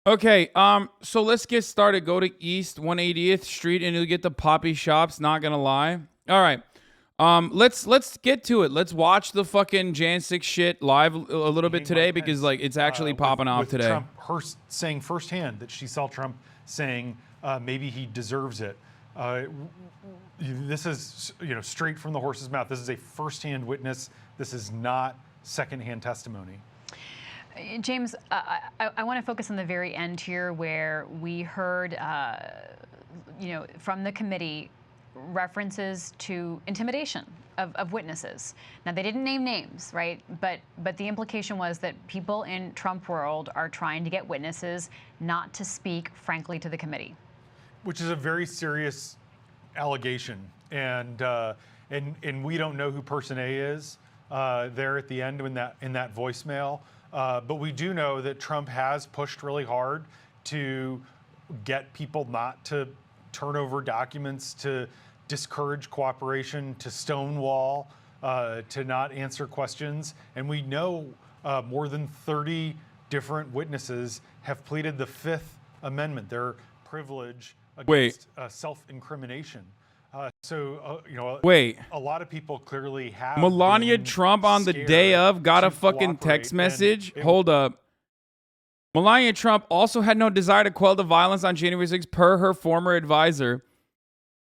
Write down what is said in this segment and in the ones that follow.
Okay, so let's get started. Go to East 180th Street and you'll get the Poppy Shops, not gonna lie. All right. Let's get to it. Let's watch the fucking Jan 6 shit live a little bit today because like it's actually popping off today. Trump, her saying firsthand that she saw Trump saying maybe he deserves it. This is straight from the horse's mouth. This is a firsthand witness. This is not secondhand testimony. James, I want to focus on the very end here where we heard, from the committee references to intimidation of witnesses. Now, they didn't name names, right? But the implication was that people in Trump world are trying to get witnesses not to speak frankly to the committee. Which is a very serious allegation. And we don't know who person A is there at the end in that voicemail. But we do know that Trump has pushed really hard to get people not to turn over documents, to discourage cooperation, to stonewall, to not answer questions. And we know more than 30 different witnesses have pleaded the Fifth Amendment, their privilege against self-incrimination. Wait. A lot of people clearly have. Melania Trump on the day of got a fucking text message. Hold up. Melania Trump also had no desire to quell the violence on January 6th per her former advisor.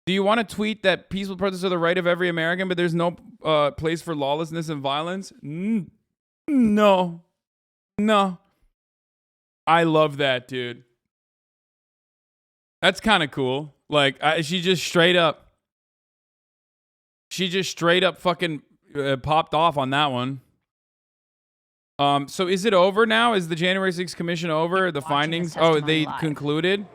Do you want to tweet that peaceful protests are the right of every American, but there's no place for lawlessness and violence? No. I love that, dude. That's kind of cool. Like, she just straight up fucking popped off on that one. So is it over now? Is the January 6th commission over? The findings? Oh, they concluded?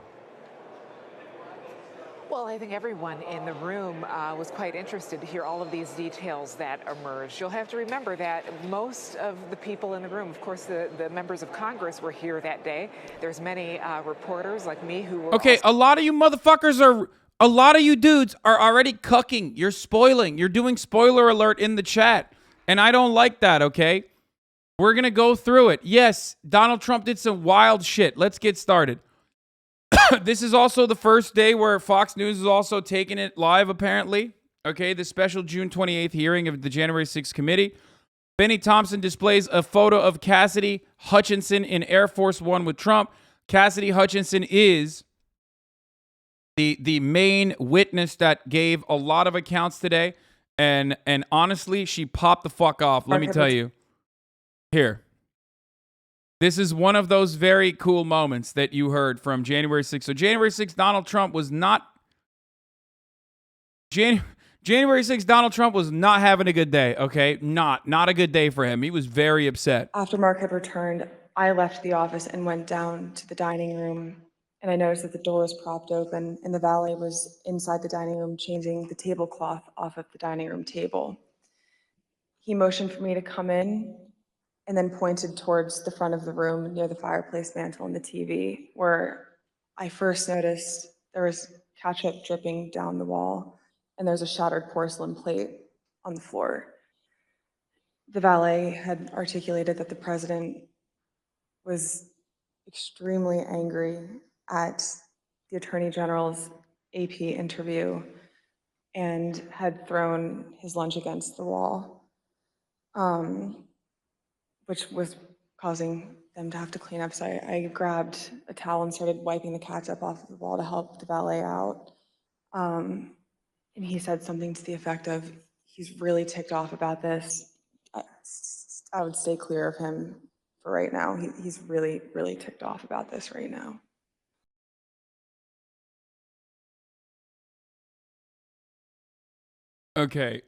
Well, I think everyone in the room was quite interested to hear all of these details that emerged. You'll have to remember that most of the people in the room, of course, the members of Congress were here that day. There's many reporters like me who were... Okay, a lot of you dudes are already cucking. You're spoiling. You're doing spoiler alert in the chat. And I don't like that, okay? We're going to go through it. Yes, Donald Trump did some wild shit. Let's get started. This is also the first day where Fox News is also taking it live, apparently. Okay, the special June 28th hearing of the January 6th committee. Benny Thompson displays a photo of Cassidy Hutchinson in Air Force One with Trump. Cassidy Hutchinson is the main witness that gave a lot of accounts today. And honestly, she popped the fuck off. Let me tell you. Here. This is one of those very cool moments that you heard from January 6th. So January 6th, Donald Trump was not... January 6th, Donald Trump was not having a good day, okay? Not a good day for him. He was very upset. After Mark had returned, I left the office and went down to the dining room, and I noticed that the door was propped open, and the valet was inside the dining room changing the tablecloth off of the dining room table. He motioned for me to come in, and then pointed towards the front of the room near the fireplace mantle and the TV, where I first noticed there was ketchup dripping down the wall, and there's a shattered porcelain plate on the floor. The valet had articulated that the president was extremely angry at the Attorney General's AP interview and had thrown his lunch against the wall. Which was causing them to have to clean up. So I grabbed a towel and started wiping the ketchup off of the wall to help the valet out. And he said something to the effect of, he's really ticked off about this. I would stay clear of him for right now. He's really, really ticked off about this right now. Okay,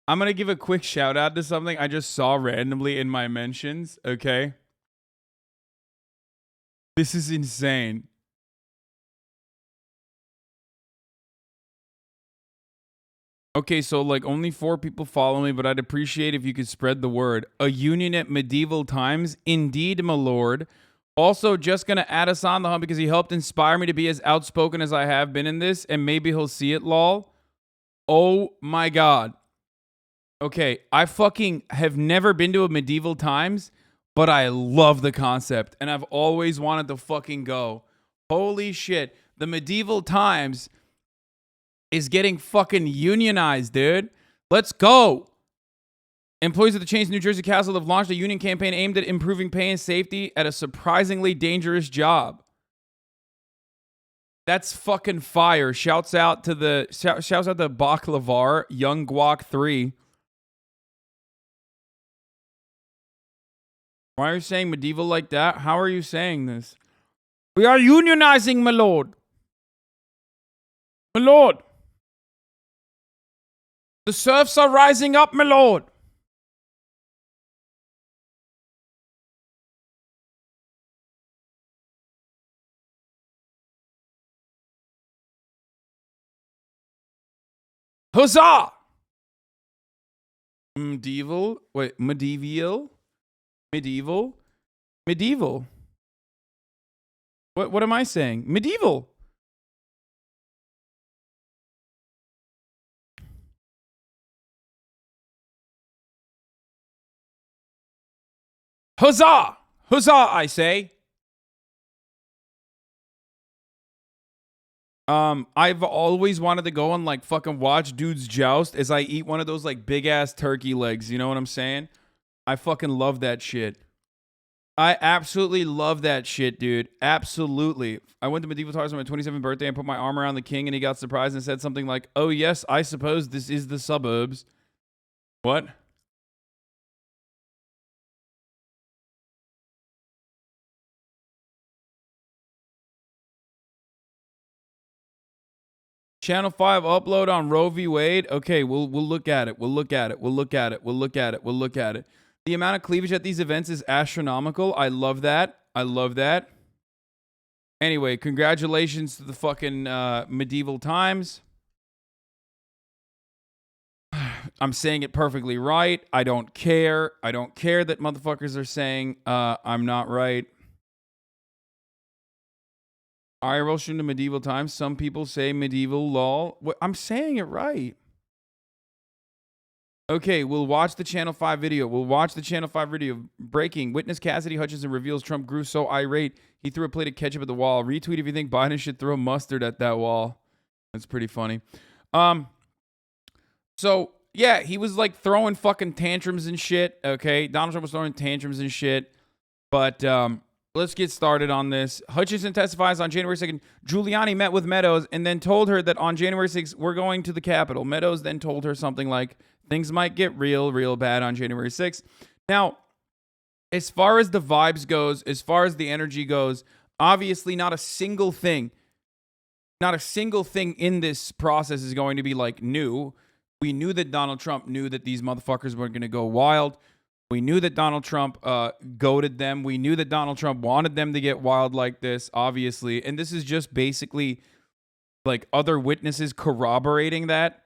I'm going to give a quick shout out to something I just saw randomly in my mentions, okay? This is insane. Okay, so like only 4 people follow me, but I'd appreciate if you could spread the word. A union at medieval times? Indeed, my lord. Also, just going to add us on the hump because he helped inspire me to be as outspoken as I have been in this, and maybe he'll see it, lol. Oh my God. Okay, I fucking have never been to a medieval times. but I love the concept, and I've always wanted to fucking go. Holy shit. The medieval times is getting fucking unionized, dude. Let's go. Employees of the chain's New Jersey Castle have launched a union campaign aimed at improving pay and safety at a surprisingly dangerous job. That's fucking fire. Shouts out to Baklavar, Young Guac 3. Why are you saying medieval like that? How are you saying this? We are unionizing, my lord. My lord. The serfs are rising up, my lord. Huzzah! Medieval? Wait, medieval? Medieval? Medieval? What am I saying? Medieval. Huzzah! Huzzah, I say. I've always wanted to go and like fucking watch dudes joust as I eat one of those like big ass turkey legs. You know what I'm saying? I fucking love that shit. I absolutely love that shit, dude. Absolutely. I went to Medieval Times on my 27th birthday and put my arm around the king, and he got surprised and said something like, "Oh yes, I suppose this is the suburbs." What? Channel 5 upload on Roe v. Wade. Okay, we'll look at it. We'll look at it. We'll look at it. We'll look at it. We'll look at it. The amount of cleavage at these events is astronomical. I love that. I love that. Anyway, congratulations to the fucking medieval times. I'm saying it perfectly right. I don't care. I don't care that motherfuckers are saying I'm not right. IRL shooting to medieval times. Some people say medieval law. I'm saying it right. Okay, we'll watch the Channel 5 video. We'll watch the Channel 5 video. Breaking. Witness Cassidy Hutchinson reveals Trump grew so irate, he threw a plate of ketchup at the wall. Retweet if you think Biden should throw mustard at that wall. That's pretty funny. So, yeah, he was like throwing fucking tantrums and shit, okay? Donald Trump was throwing tantrums and shit. But, let's get started on this. Hutchinson testifies on January 2nd. Giuliani met with Meadows and then told her that on January 6th, we're going to the Capitol. Meadows then told her something like, things might get real bad on January 6th. Now, as far as the vibes goes, as far as the energy goes, obviously not a single thing in this process is going to be like new. We knew that Donald Trump knew that these motherfuckers were going to go wild. We knew that Donald Trump goaded them. We knew that Donald Trump wanted them to get wild like this, obviously. And this is just basically like other witnesses corroborating that.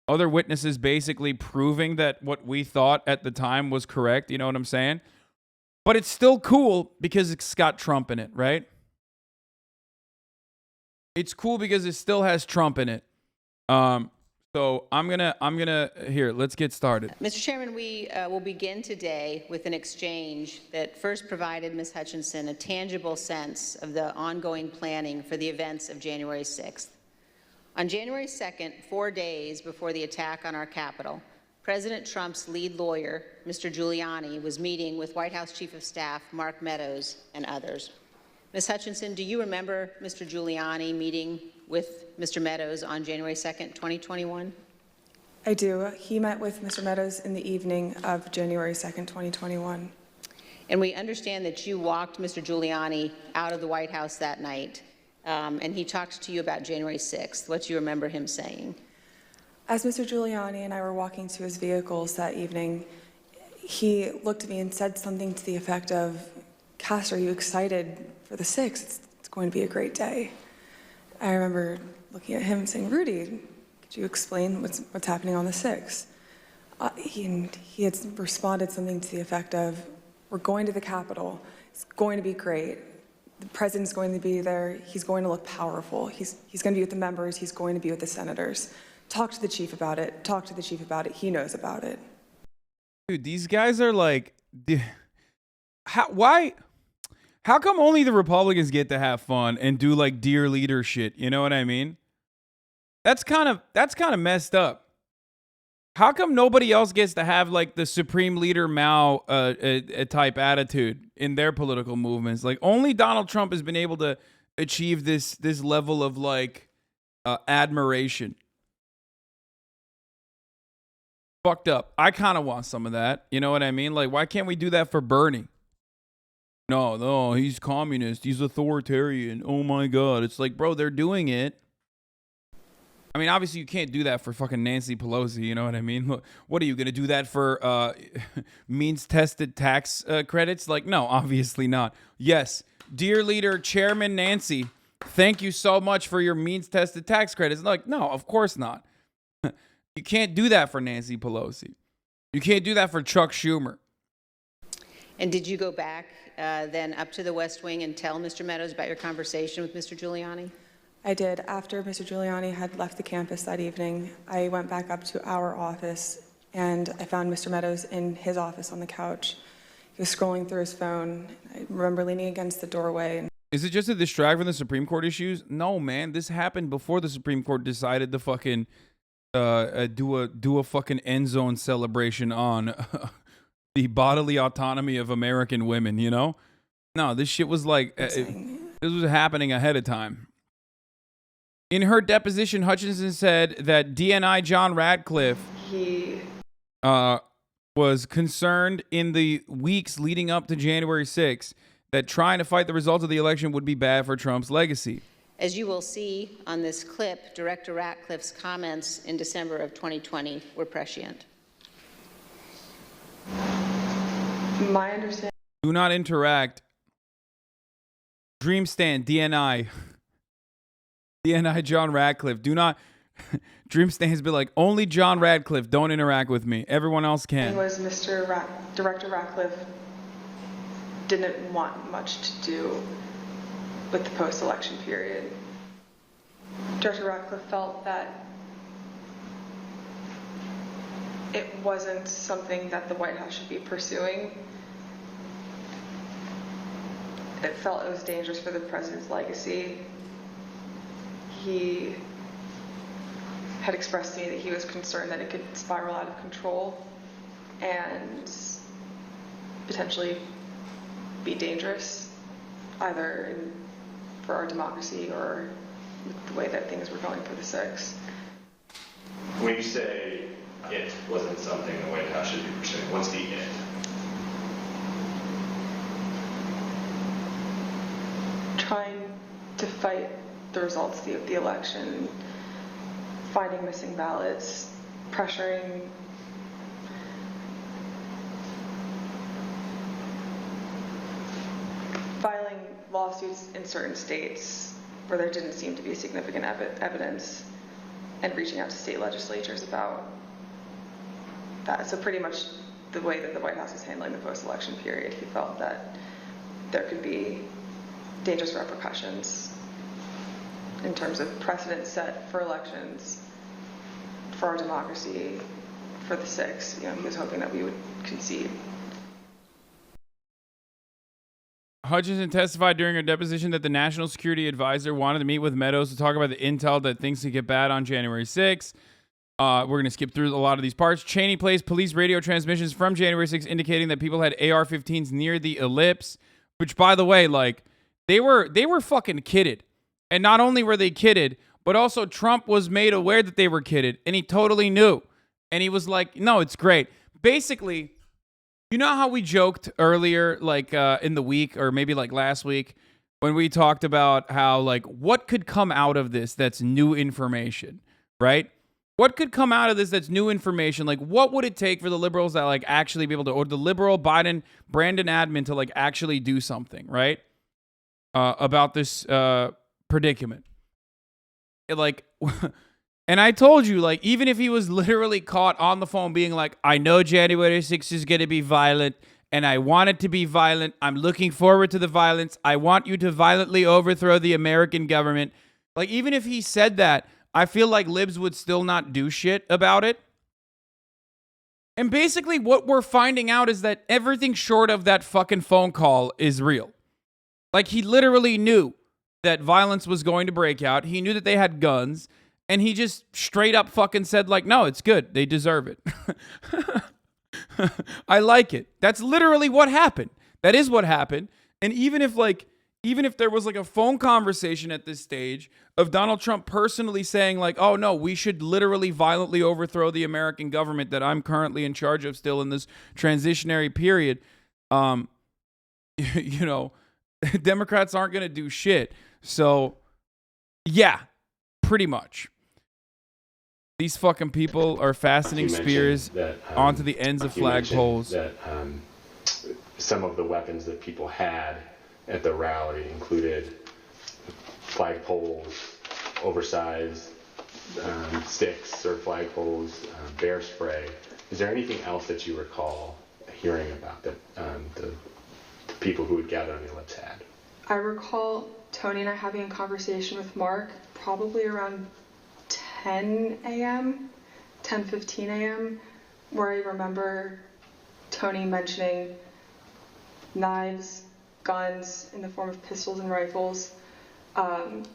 Other witnesses basically proving that what we thought at the time was correct. You know what I'm saying? But it's still cool because it's got Trump in it, right? It's cool because it still has Trump in it. So I'm gonna here. Let's get started. Mr. Chairman, we will begin today with an exchange that first provided Ms. Hutchinson a tangible sense of the ongoing planning for the events of January 6th. On January 2nd, 4 days before the attack on our Capitol, President Trump's lead lawyer, Mr. Giuliani, was meeting with White House Chief of Staff Mark Meadows and others. Ms. Hutchinson, do you remember Mr. Giuliani meeting with Mr. Meadows on January 2nd, 2021? I do. He met with Mr. Meadows in the evening of January 2nd, 2021. And we understand that you walked Mr. Giuliani out of the White House that night, and he talked to you about January 6th. What do you remember him saying? As Mr. Giuliani and I were walking to his vehicles that evening, he looked at me and said something to the effect of, "Cass, are you excited for the 6th? It's going to be a great day." I remember looking at him and saying, "Rudy, could you explain what's happening on the 6th?" He had responded something to the effect of, "We're going to the Capitol. It's going to be great. The president's going to be there. He's going to look powerful. He's going to be with the members. He's going to be with the senators. Talk to the chief about it. Talk to the chief about it. He knows about it." Dude, these guys are like, How come only the Republicans get to have fun and do like dear leader shit? You know what I mean? That's kind of messed up. How come nobody else gets to have like the Supreme Leader Mao type attitude in their political movements? Like only Donald Trump has been able to achieve this level of like admiration. Fucked up. I kind of want some of that. You know what I mean? Like why can't we do that for Bernie? No, he's communist. He's authoritarian. Oh my God. It's like, bro, they're doing it. I mean, obviously, you can't do that for fucking Nancy Pelosi. You know what I mean? What are you going to do that for means-tested tax credits? Like, no, obviously not. Yes, dear leader, Chairman Nancy, thank you so much for your means-tested tax credits. Like, no, of course not. You can't do that for Nancy Pelosi. You can't do that for Chuck Schumer. And did you go back then up to the West Wing and tell Mr. Meadows about your conversation with Mr. Giuliani? I did. After Mr. Giuliani had left the campus that evening, I went back up to our office and I found Mr. Meadows in his office on the couch. He was scrolling through his phone. I remember leaning against the doorway. Is it just to distract from the Supreme Court issues? No, man. This happened before the Supreme Court decided to fucking do a fucking end zone celebration on the bodily autonomy of American women, you know? No, this shit was like, this was happening ahead of time. In her deposition, Hutchinson said that DNI John Radcliffe was concerned in the weeks leading up to January 6th that trying to fight the results of the election would be bad for Trump's legacy. As you will see on this clip, Director Ratcliffe's comments in December of 2020 were prescient. My understanding. Do not interact. Dream stand, DNI. DNI John Radcliffe. Do not. Dream stand has been like, only John Radcliffe, don't interact with me. Everyone else can. Was Director Ratcliffe didn't want much to do with the post-election period. Director Ratcliffe felt that it wasn't something that the White House should be pursuing. It felt it was dangerous for the president's legacy. He had expressed to me that he was concerned that it could spiral out of control and potentially be dangerous, either for our democracy or with the way that things were going for the 6th. When you say it wasn't something the White House should be pursuing, what's the it? Trying to fight the results of the election, finding missing ballots, pressuring filing lawsuits in certain states where there didn't seem to be significant evidence, and reaching out to state legislatures about that. So pretty much the way that the White House is handling the post-election period, he felt that there could be dangerous repercussions in terms of precedent set for elections, for our democracy, for the 6th. He was hoping that we would concede. Hutchinson testified during her deposition that the National Security Advisor wanted to meet with Meadows to talk about the intel that things could get bad on January 6th. We're going to skip through a lot of these parts. Cheney plays police radio transmissions from January 6th indicating that people had AR-15s near the ellipse, which, by the way, like, they were fucking kidded. And not only were they kidded, but also Trump was made aware that they were kidded, and he totally knew. And he was like, no, it's great. Basically, you know how we joked earlier, like in the week, or maybe like last week, when we talked about how, like, what could come out of this that's new information, right? What could come out of this that's new information? Like, what would it take for the liberals that, like, actually be able to, or the liberal Biden, Brandon admin to, like, actually do something, right? About this predicament. Like, and I told you, like, even if he was literally caught on the phone being like, I know January 6th is going to be violent, and I want it to be violent. I'm looking forward to the violence. I want you to violently overthrow the American government. Like, even if he said that, I feel like libs would still not do shit about it. And basically what we're finding out is that everything short of that fucking phone call is real. Like, he literally knew that violence was going to break out. He knew that they had guns. And he just straight up fucking said, like, no, it's good. They deserve it. I like it. That's literally what happened. That is what happened. And even if there was like a phone conversation at this stage of Donald Trump personally saying like, oh no, we should literally violently overthrow the American government that I'm currently in charge of still in this transitionary period, you know, Democrats aren't going to do shit. So yeah, pretty much. These fucking people are fastening spears onto the ends of flagpoles. That some of the weapons that people had at the rally included flagpoles, oversized sticks or flagpoles, bear spray. Is there anything else that you recall hearing about that the people who would gather on the ellipse had? I recall Tony and I having a conversation with Mark probably around 10 a.m., 10:15 a.m., where I remember Tony mentioning knives, guns in the form of pistols and rifles,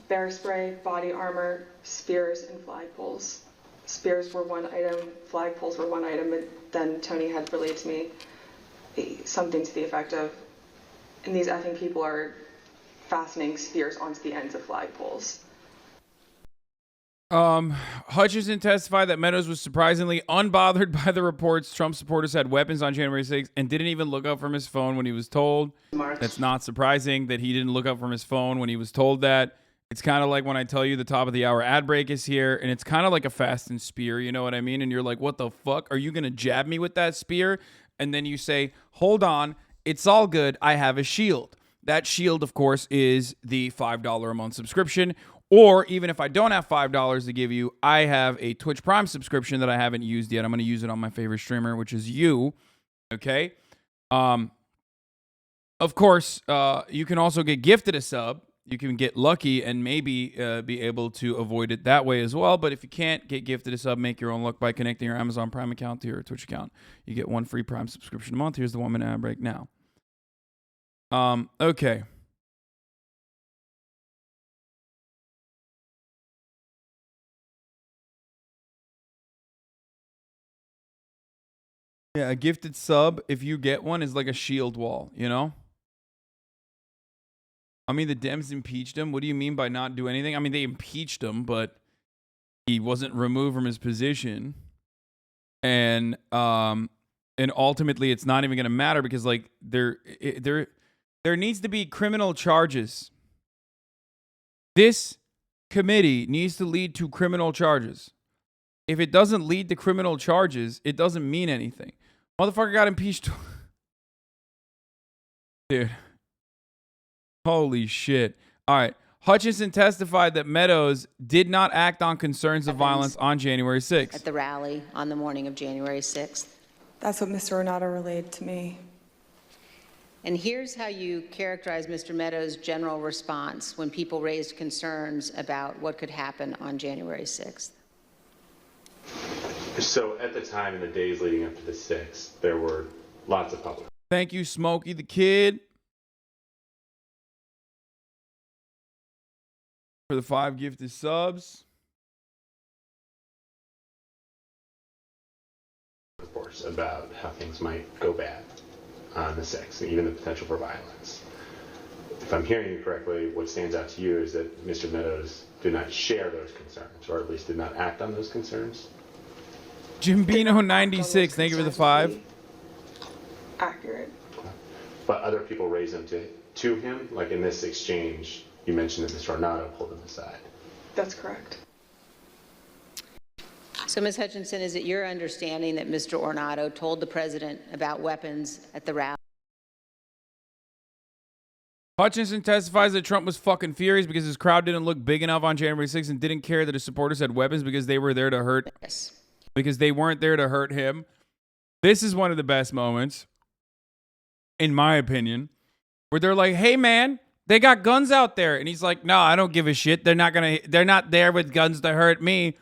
bear spray, body armor, spears, and flagpoles. Spears were one item, flagpoles were one item, and then Tony had relayed to me something to the effect of, and these effing people are fastening spears onto the ends of flagpoles. Hutchinson testified that Meadows was surprisingly unbothered by the reports Trump supporters had weapons on January 6th and didn't even look up from his phone when he was told. That's not surprising that he didn't look up from his phone when he was told that. It's kind of like when I tell you the top of the hour ad break is here, and it's kind of like a fast and spear, you know what I mean? And you're like, what the fuck? Are you going to jab me with that spear? And then you say, hold on, it's all good. I have a shield. That shield, of course, is the $5 a month subscription. Or even if I don't have $5 to give you, I have a Twitch Prime subscription that I haven't used yet. I'm going to use it on my favorite streamer, which is you. Okay. Of course, you can also get gifted a sub. You can get lucky and maybe be able to avoid it that way as well. But if you can't get gifted a sub, make your own luck by connecting your Amazon Prime account to your Twitch account. You get one free Prime subscription a month. Here's the 1 minute ad break now. Okay. Yeah, a gifted sub, if you get one, is like a shield wall, you know? I mean, the Dems impeached him. What do you mean by not do anything? I mean, they impeached him, but he wasn't removed from his position. And ultimately, it's not even going to matter because, like, there needs to be criminal charges. This committee needs to lead to criminal charges. If it doesn't lead to criminal charges, it doesn't mean anything. Motherfucker got impeached. Dude. Holy shit. All right. Hutchinson testified that Meadows did not act on concerns of violence on January 6th. At the rally on the morning of January 6th. That's what Mr. Ornato relayed to me. And here's how you characterize Mr. Meadows' general response when people raised concerns about what could happen on January 6th. So at the time in the days leading up to the 6th, there were lots of public. Thank you, Smokey the Kid, for the 5 gifted subs. Reports about how things might go bad on the 6th, and even the potential for violence. If I'm hearing you correctly, what stands out to you is that Mr. Meadows did not share those concerns, or at least did not act on those concerns. Jimbino96, thank you for the 5. Accurate. But other people raised them to him, like in this exchange, you mentioned that Mr. Ornato pulled him aside. That's correct. So, Ms. Hutchinson, is it your understanding that Mr. Ornato told the president about weapons at the rally? Hutchinson testifies that Trump was fucking furious because his crowd didn't look big enough on January 6th and didn't care that his supporters had weapons because they were there to hurt. Yes. Because they weren't there to hurt him. This is one of the best moments, in my opinion, where they're like, hey man, they got guns out there. And he's like, no, I don't give a shit. They're not there with guns to hurt me.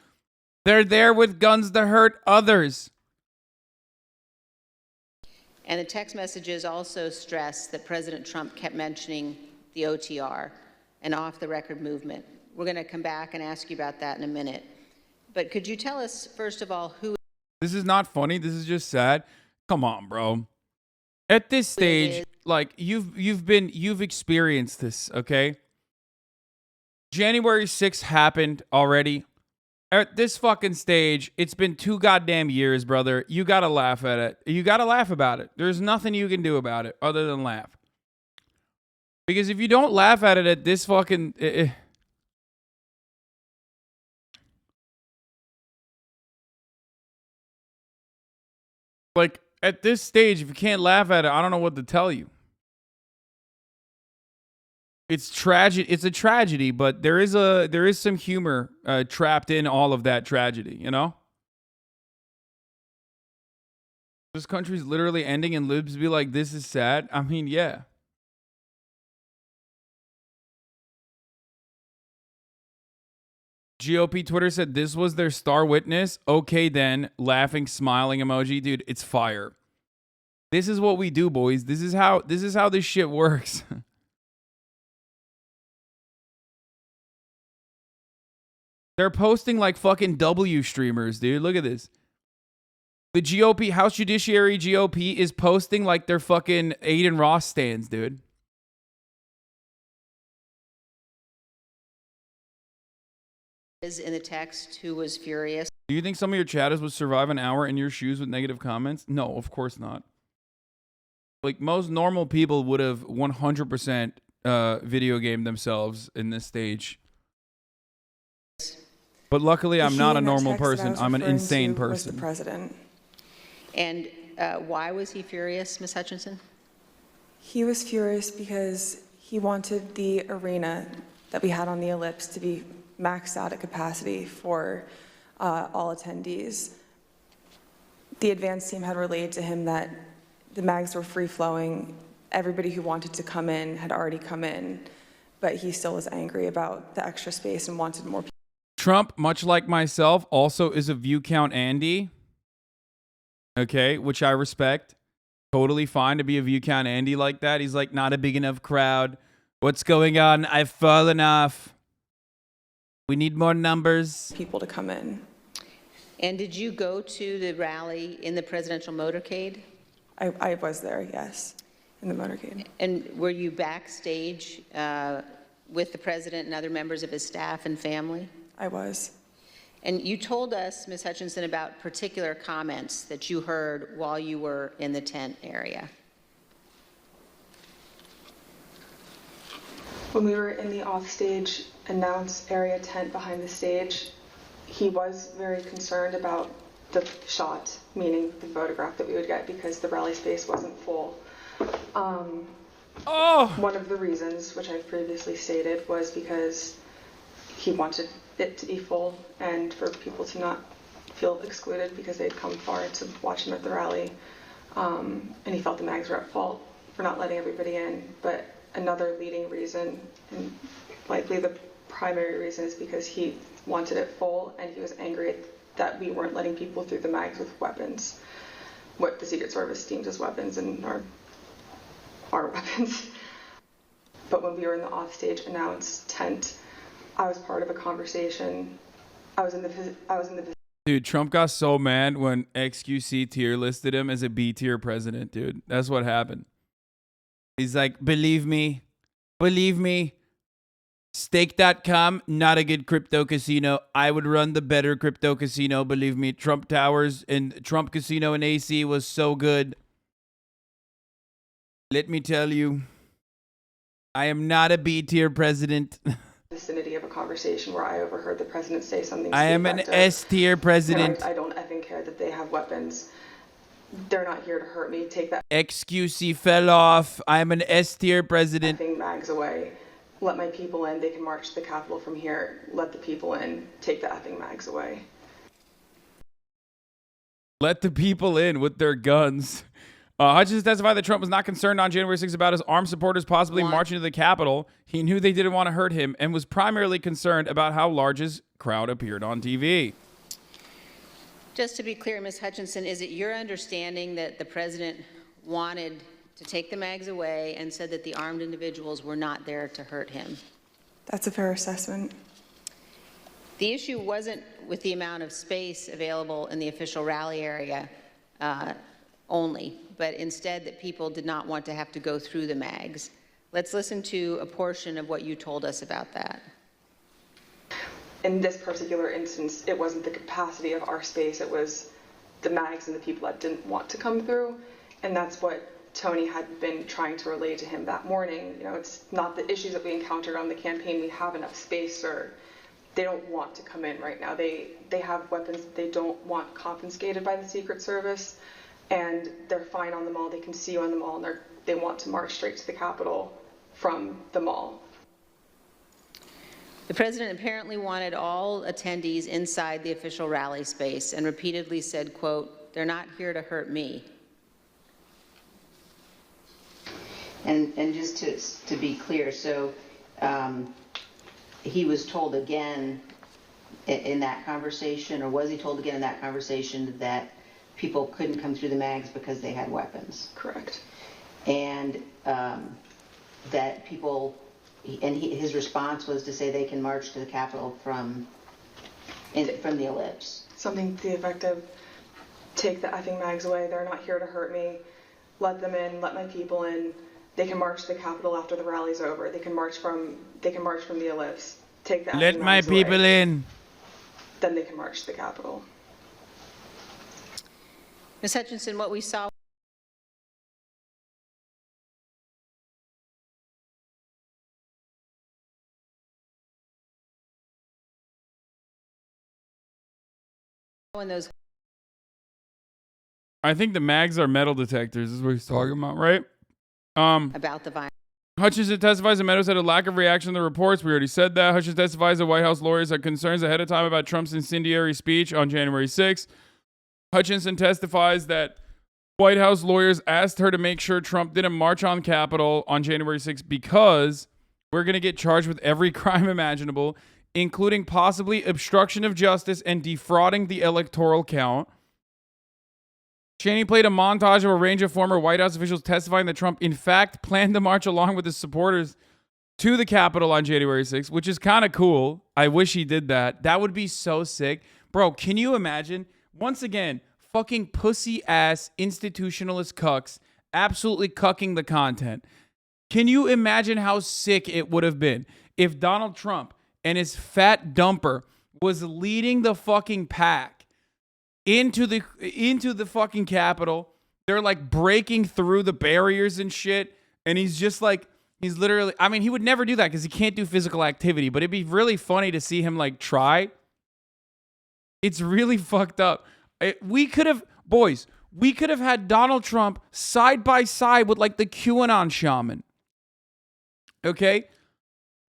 They're there with guns to hurt others. And the text messages also stress that President Trump kept mentioning the OTR, an off-the-record movement. We're going to come back and ask you about that in a minute. But could you tell us, first of all, who... This is not funny. This is just sad. Come on, bro. At this stage, like you've experienced this, okay? January 6th happened already. At this fucking stage, it's been 2 goddamn years, brother. You gotta laugh at it. You gotta laugh about it. There's nothing you can do about it other than laugh. Because if you don't laugh at it at this fucking... like, at this stage, if you can't laugh at it, I don't know what to tell you. It's tragic. It's a tragedy, but there is some humor trapped in all of that tragedy, you know? This country's literally ending and libs be like, this is sad. I mean, yeah. GOP Twitter said this was their star witness. Okay, then. Laughing, smiling emoji. Dude, it's fire. This is what we do, boys. This is how this shit works. They're posting like fucking W streamers, dude. Look at this. The GOP, House Judiciary GOP is posting like they're fucking Aiden Ross stands, dude. is in the text who was furious. Do you think some of your chatters would survive an hour in your shoes with negative comments? No, of course not. Like, most normal people would have 100% video gamed themselves in this stage. But luckily, I'm not a normal person. I'm an insane person. Was the president. And why was he furious, Ms. Hutchinson? He was furious because he wanted the arena that we had on the Ellipse to be maxed out at capacity for all attendees. The advance team had relayed to him that the mags were free-flowing. Everybody who wanted to come in had already come in, but he still was angry about the extra space and wanted more people. Trump, much like myself, also is a view count Andy. Okay, which I respect. Totally fine to be a view count Andy like that. He's like, not a big enough crowd. What's going on? I've fallen off. We need more numbers. People to come in. And did you go to the rally in the presidential motorcade? I was there, yes, in the motorcade. And were you backstage with the president and other members of his staff and family? I was. And you told us, Ms. Hutchinson, about particular comments that you heard while you were in the tent area. When we were in the offstage announce area tent behind the stage, he was very concerned about the shot, meaning the photograph that we would get, because the rally space wasn't full. One of the reasons, which I've previously stated, was because he wanted it to be full and for people to not feel excluded because they'd come far to watch him at the rally. And he felt the mags were at fault for not letting everybody in. But another leading reason, and likely the primary reason, is because he wanted it full and he was angry that we weren't letting people through the mags with weapons, what the Secret Service deems as weapons and our weapons. But when we were in the offstage announce tent, I was part of a conversation. I was in the Dude, Trump got so mad when XQC tier listed him as a B tier president, dude. That's what happened. He's like, believe me, Stake.com, not a good crypto casino. I would run the better crypto casino, believe me. Trump Towers and Trump Casino in AC was so good. Let me tell you, I am not a B tier president. Vicinity of a conversation where I overheard the president say something. I am an S tier president. I don't effing care that they have weapons. They're not here to hurt me. Take that XQC fell off. I am an S tier president. effing mags away. Let my people in. They can march to the Capitol from here. Let the people in. Take the effing mags away. Let the people in with their guns. Hutchins testified that Trump was not concerned on January 6th about his armed supporters possibly marching to the Capitol. He knew they didn't want to hurt him and was primarily concerned about how large his crowd appeared on TV. Just to be clear, Ms. Hutchinson, is it your understanding that the president wanted to take the mags away and said that the armed individuals were not there to hurt him. That's a fair assessment. The issue wasn't with the amount of space available in the official rally area only, but instead that people did not want to have to go through the mags. Let's listen to a portion of what you told us about that. In this particular instance, it wasn't the capacity of our space, it was the mags and the people that didn't want to come through. And that's what Tony had been trying to relay to him that morning. You know, it's not the issues that we encountered on the campaign. We have enough space, or they don't want to come in right now. They have weapons that they don't want confiscated by the Secret Service, and they're fine on the mall. They can see you on the mall, and they want to march straight to the Capitol from the mall. The president apparently wanted all attendees inside the official rally space and repeatedly said, quote, "They're not here to hurt me." And just to be clear, so he was told again in that conversation, or was he told again in that conversation, that people couldn't come through the mags because they had weapons? Correct. And that people, and his response was to say they can march to the Capitol from the ellipse. Something to the effect of, take the effing mags away, they're not here to hurt me, let them in, let my people in, they can march to the Capitol after the rally's over, they can march from the ellipse, take the effing Let my mags people away. in. Then they can march to the Capitol. Ms. Hutchinson, what we saw in those I think the mags are metal detectors, is what he's talking about, right? about the violence. Hutchinson testifies that Meadows had a lack of reaction to the reports. We already said that. Hutchinson testifies that White House lawyers had concerns ahead of time about Trump's incendiary speech on January 6th. Hutchinson testifies that White House lawyers asked her to make sure Trump didn't march on Capitol on January 6th because we're going to get charged with every crime imaginable, including possibly obstruction of justice and defrauding the electoral count. Cheney played a montage of a range of former White House officials testifying that Trump, in fact, planned to march along with his supporters to the Capitol on January 6th, which is kind of cool. I wish he did that. That would be so sick. Bro, can you imagine? Once again, fucking pussy-ass institutionalist cucks absolutely cucking the content. Can you imagine how sick it would have been if Donald Trump and his fat dumper was leading the fucking pack into the fucking Capitol? They're like breaking through the barriers and shit, and he's just like, he's literally, I mean, he would never do that because he can't do physical activity, but it'd be really funny to see him like try. It's really fucked up. We could have had Donald Trump side by side with like the QAnon shaman. Okay?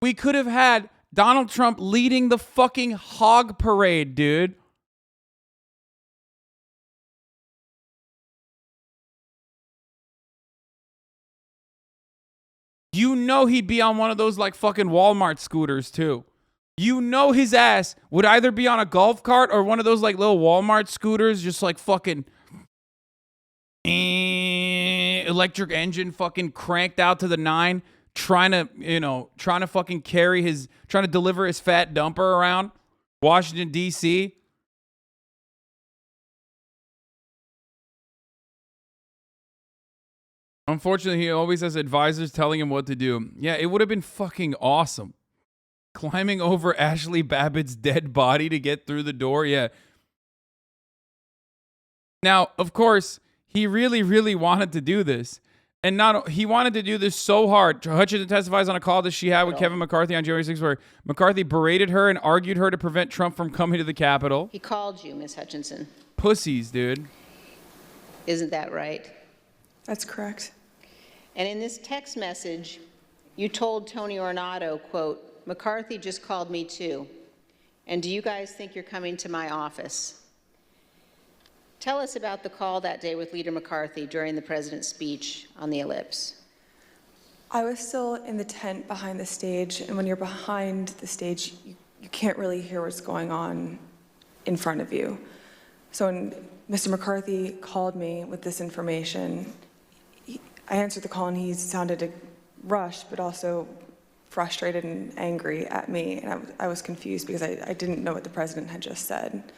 We could have had Donald Trump leading the fucking hog parade, dude. You know he'd be on one of those like fucking Walmart scooters too. You know his ass would either be on a golf cart or one of those like little Walmart scooters, just like fucking electric engine fucking cranked out to the 9, trying to fucking trying to deliver his fat dumper around Washington, D.C. Unfortunately, he always has advisors telling him what to do. Yeah, it would have been fucking awesome. Climbing over Ashley Babbitt's dead body to get through the door, yeah. Now, of course, he really, really wanted to do this. And he wanted to do this so hard. Hutchinson testifies on a call that she had with Kevin McCarthy on January 6th, where McCarthy berated her and argued her to prevent Trump from coming to the Capitol. He called you, Ms. Hutchinson. Pussies, dude. Isn't that right? That's correct. And in this text message, you told Tony Ornato, quote, "McCarthy just called me too. And do you guys think you're coming to my office?" Tell us about the call that day with Leader McCarthy during the president's speech on the ellipse. I was still in the tent behind the stage, and when you're behind the stage, you can't really hear what's going on in front of you. So when Mr. McCarthy called me with this information, I answered the call and he sounded rushed, but also frustrated and angry at me. And I was confused because I didn't know what the president had just said.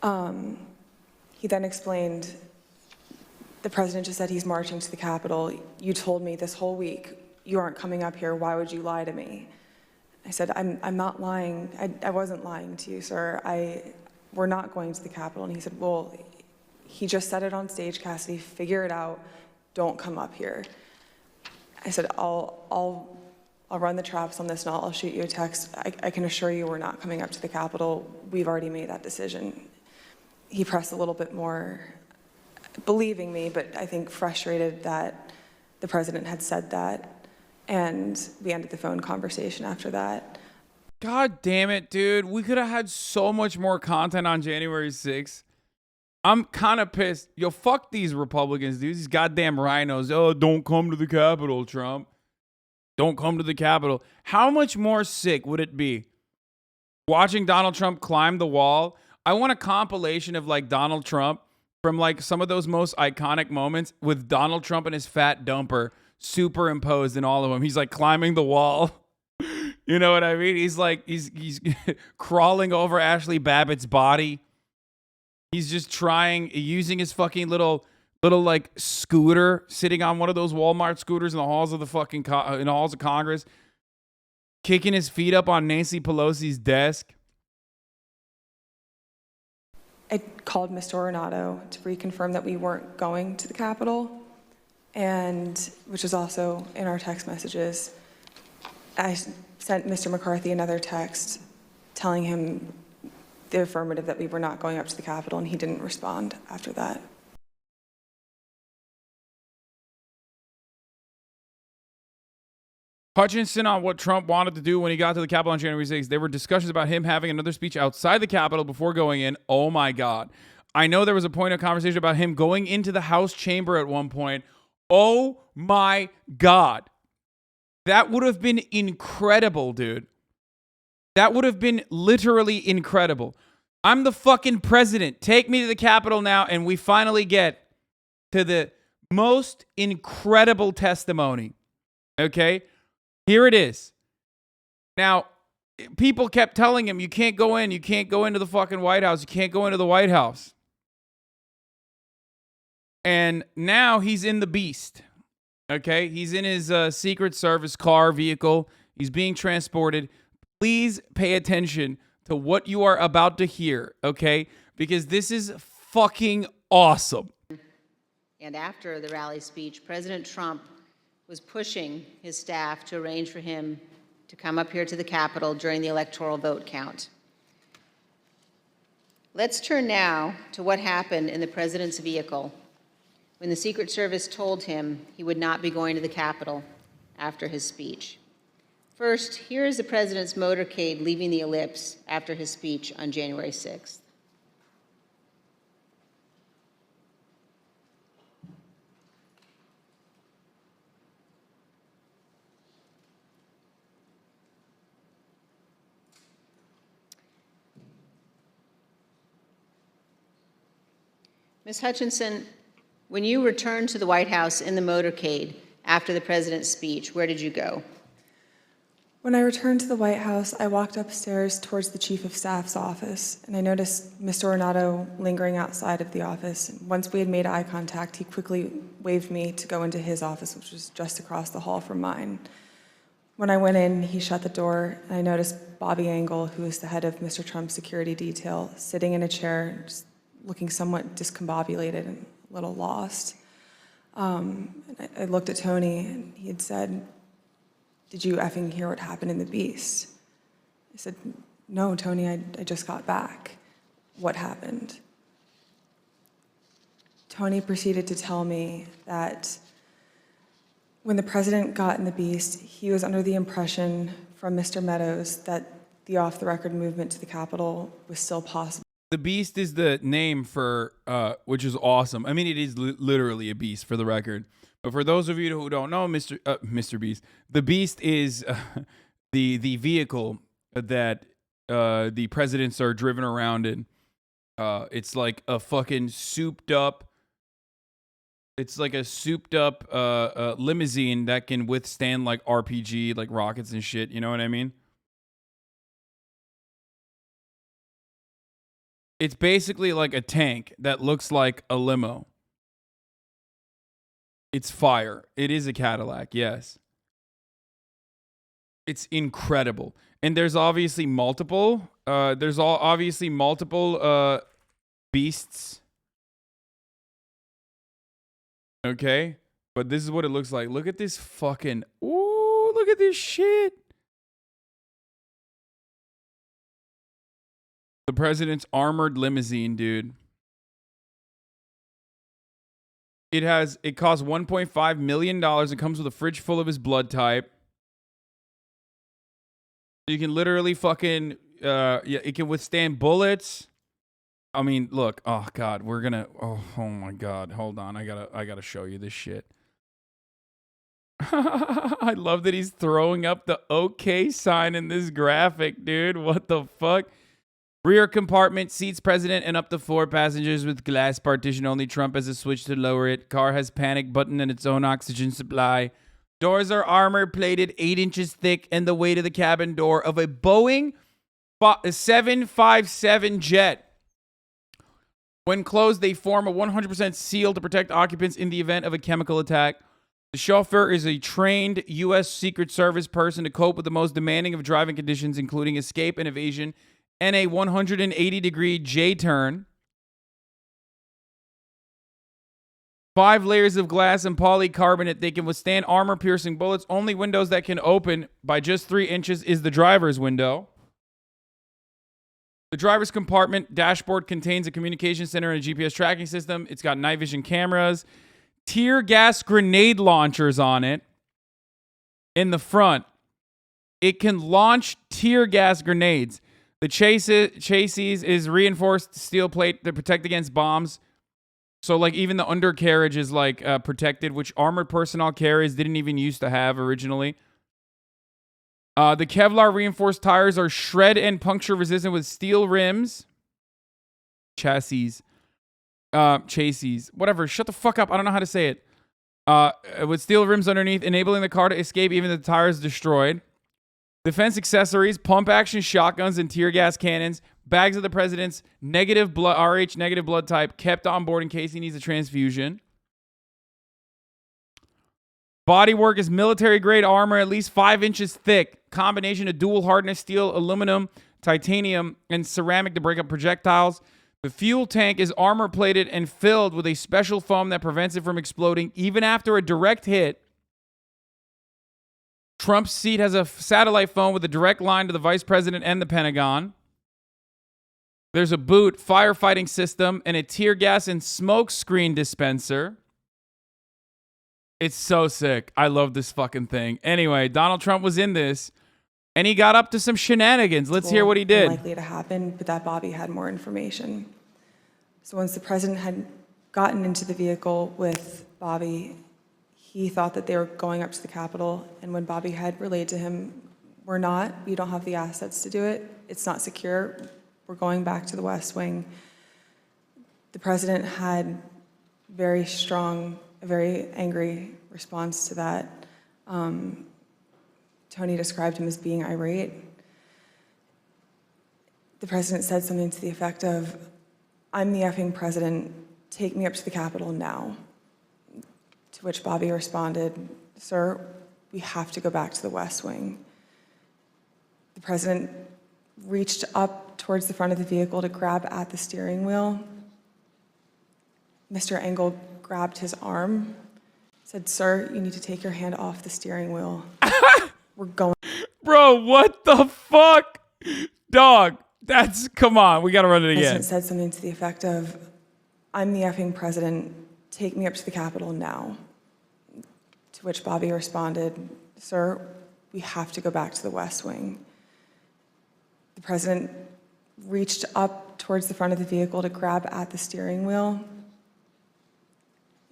He then explained, the president just said he's marching to the Capitol. You told me this whole week you aren't coming up here. Why would you lie to me? I said, I'm not lying. I wasn't lying to you, sir. We're not going to the Capitol. And he said, well, he just said it on stage, Cassidy. Figure it out. Don't come up here. I said, I'll run the traps on this and I'll shoot you a text. I can assure you we're not coming up to the Capitol. We've already made that decision. He pressed a little bit more, believing me, but I think frustrated that the president had said that. And we ended the phone conversation after that. God damn it, dude. We could have had so much more content on January 6th. I'm kind of pissed. Yo, fuck these Republicans, dude. These goddamn rhinos. Oh, don't come to the Capitol, Trump. Don't come to the Capitol. How much more sick would it be watching Donald Trump climb the wall? I want a compilation of like Donald Trump from like some of those most iconic moments with Donald Trump and his fat dumper superimposed in all of them. He's like climbing the wall. You know what I mean? He's like, he's crawling over Ashley Babbitt's body. He's just using his fucking little like scooter, sitting on one of those Walmart scooters in the halls of the fucking in the halls of Congress, kicking his feet up on Nancy Pelosi's desk. I called Mr. Ornato to reconfirm that we weren't going to the Capitol, and which is also in our text messages. I sent Mr. McCarthy another text telling him the affirmative that we were not going up to the Capitol, and he didn't respond after that. Hutchinson on what Trump wanted to do when he got to the Capitol on January 6th. There were discussions about him having another speech outside the Capitol before going in. Oh my God. I know there was a point of conversation about him going into the House chamber at one point. Oh my God. That would have been incredible, dude. That would have been literally incredible. I'm the fucking president. Take me to the Capitol now, and we finally get to the most incredible testimony. Okay? Here it is. Now, people kept telling him, you can't go in. You can't go into the fucking White House. You can't go into the White House. And now he's in the beast. Okay? He's in his Secret Service car vehicle. He's being transported. Please pay attention to what you are about to hear, okay? Because this is fucking awesome. And after the rally speech, President Trump was pushing his staff to arrange for him to come up here to the Capitol during the electoral vote count. Let's turn now to what happened in the president's vehicle when the Secret Service told him he would not be going to the Capitol after his speech. First, here is the president's motorcade leaving the ellipse after his speech on January 6th. Ms. Hutchinson, when you returned to the White House in the motorcade after the president's speech, where did you go? When I returned to the White House, I walked upstairs towards the Chief of Staff's office, and I noticed Mr. Ornato lingering outside of the office. Once we had made eye contact, he quickly waved me to go into his office, which was just across the hall from mine. When I went in, he shut the door, and I noticed Bobby Engel, who is the head of Mr. Trump's security detail, sitting in a chair, just looking somewhat discombobulated and a little lost. And I looked at Tony, and he had said, "Did you effing hear what happened in the Beast?" I said, "No, Tony, I just got back. What happened?" Tony proceeded to tell me that when the president got in the Beast, he was under the impression from Mr. Meadows that the off-the-record movement to the Capitol was still possible. The Beast is the name for, which is awesome. I mean, it is literally a beast for the record. But for those of you who don't know, Mr. Beast, the Beast is the vehicle that the presidents are driven around in. It's like a fucking souped up It's like a souped up limousine that can withstand like RPG, like rockets and shit. You know what I mean? It's basically like a tank that looks like a limo. It's fire. It is a Cadillac, yes. It's incredible. And there's obviously multiple. Obviously multiple beasts. Okay? But this is what it looks like. Look at this fucking... Ooh, look at this shit. The president's armored limousine, dude. It costs $1.5 million. It comes with a fridge full of his blood type. You can literally fucking, it can withstand bullets. I mean, look, oh God, oh my God, hold on. I gotta show you this shit. I love that he's throwing up the OK sign in this graphic, dude. What the fuck? Rear compartment seats president and up to 4 passengers with glass partition. Only Trump has a switch to lower it. Car has panic button and its own oxygen supply. Doors are armor plated 8 inches thick and the weight of the cabin door of a Boeing 757 jet. When closed, they form a 100% seal to protect occupants in the event of a chemical attack. The chauffeur is a trained U.S. Secret Service person to cope with the most demanding of driving conditions, including escape and evasion, and a 180-degree J-turn. 5 layers of glass and polycarbonate. They can withstand armor-piercing bullets. Only windows that can open by just 3 inches is the driver's window. The driver's compartment dashboard contains a communication center and a GPS tracking system. It's got night vision cameras, tear gas grenade launchers on it in the front. It can launch tear gas grenades. The chassis is reinforced steel plate to protect against bombs. So, like, even the undercarriage is, like, protected, which armored personnel carriers didn't even used to have originally. The Kevlar reinforced tires are shred and puncture resistant with steel rims. Chassis. Whatever. Shut the fuck up. I don't know how to say it. With steel rims underneath, enabling the car to escape even if the tire is destroyed. Defense accessories, pump action shotguns and tear gas cannons, bags of the president's RH negative blood type kept on board in case he needs a transfusion. Bodywork is military grade armor, at least 5 inches thick. Combination of dual hardness steel, aluminum, titanium, and ceramic to break up projectiles. The fuel tank is armor plated and filled with a special foam that prevents it from exploding even after a direct hit. Trump's seat has a satellite phone with a direct line to the vice president and the Pentagon. There's a boot, firefighting system, and a tear gas and smoke screen dispenser. It's so sick. I love this fucking thing. Anyway, Donald Trump was in this, and he got up to some shenanigans. Let's hear what he did. Likely to happen, but that Bobby had more information. So once the president had gotten into the vehicle with Bobby, he thought that they were going up to the Capitol, and when Bobby had relayed to him, we don't have the assets to do it. It's not secure. We're going back to the West Wing. The president had a very angry response to that. Tony described him as being irate. The president said something to the effect of, "I'm the effing president, take me up to the Capitol now." To which Bobby responded, "Sir, we have to go back to the West Wing." The president reached up towards the front of the vehicle to grab at the steering wheel. Mr. Engel grabbed his arm, said, "Sir, you need to take your hand off the steering wheel. We're going." Bro, what the fuck? Dog, come on, we gotta run it The again. president said something to the effect of, "I'm the effing president, take me up to the Capitol now." To which Bobby responded, "Sir, we have to go back to the West Wing." The president reached up towards the front of the vehicle to grab at the steering wheel.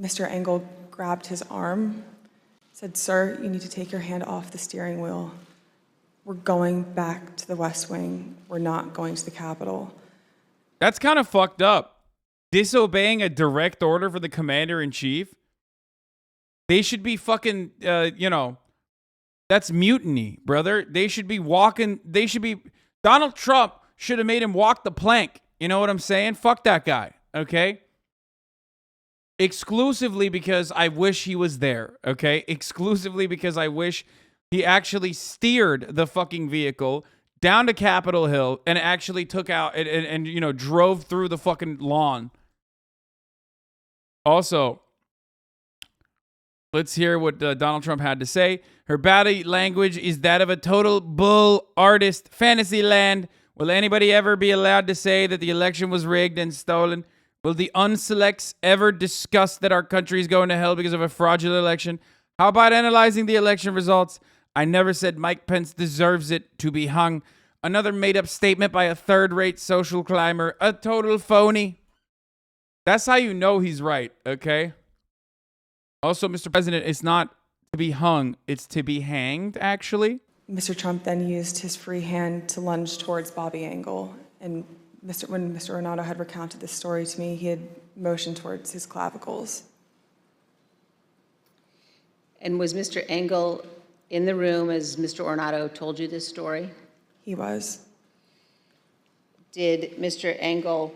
Mr. Engel grabbed his arm, said, "Sir, you need to take your hand off the steering wheel. We're going back to the West Wing. We're not going to the Capitol." That's kind of fucked up. Disobeying a direct order for the commander-in-chief. They should be fucking, that's mutiny, brother. They should be walking. Donald Trump should have made him walk the plank. You know what I'm saying? Fuck that guy, okay? Exclusively because I wish he was there, okay? Exclusively because I wish he actually steered the fucking vehicle down to Capitol Hill and actually took out and drove through the fucking lawn. Also, let's hear what Donald Trump had to say. Her body language is that of a total bull artist fantasy land. Will anybody ever be allowed to say that the election was rigged and stolen? Will the unselects ever discuss that our country is going to hell because of a fraudulent election? How about analyzing the election results? I never said Mike Pence deserves it to be hung. Another made-up statement by a third-rate social climber. A total phony. That's how you know he's right, okay? Also, Mr. President, it's not to be hung. It's to be hanged, actually. Mr. Trump then used his free hand to lunge towards Bobby Engel. And when Mr. Ornato had recounted this story to me, he had motioned towards his clavicles. And was Mr. Engel in the room as Mr. Ornato told you this story? He was. Did Mr. Engel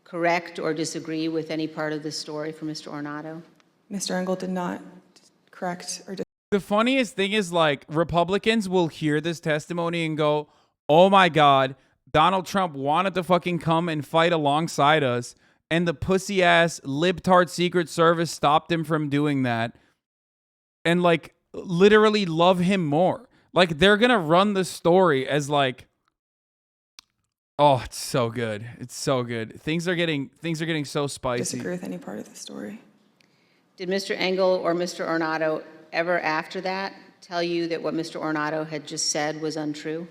correct or disagree with any part of the story from Mr. Ornato? Mr. Engel did not correct or The funniest thing is, like, Republicans will hear this testimony and go, oh my God, Donald Trump wanted to fucking come and fight alongside us, and the pussy-ass libtard Secret Service stopped him from doing that, and, like, literally love him more. Like, they're gonna run the story as, like, oh, it's so good. It's so good. Things are getting so spicy. disagree with any part of the story. Did Mr. Engel or Mr. Ornato ever after that tell you that what Mr. Ornato had just said was untrue?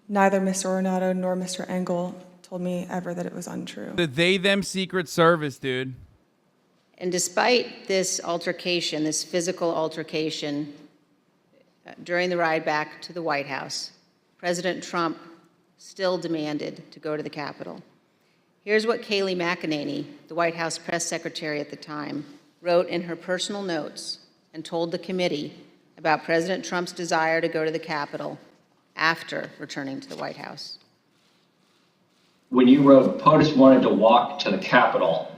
Neither Mr. Ornato nor Mr. Engel told me ever that it was untrue. The they-them Secret Service, dude. And despite this altercation, this physical altercation, during the ride back to the White House, President Trump still demanded to go to the Capitol. Here's what Kayleigh McEnany, the White House press secretary at the time, wrote in her personal notes and told the committee about President Trump's desire to go to the Capitol after returning to the White House. When you wrote POTUS wanted to walk to the Capitol,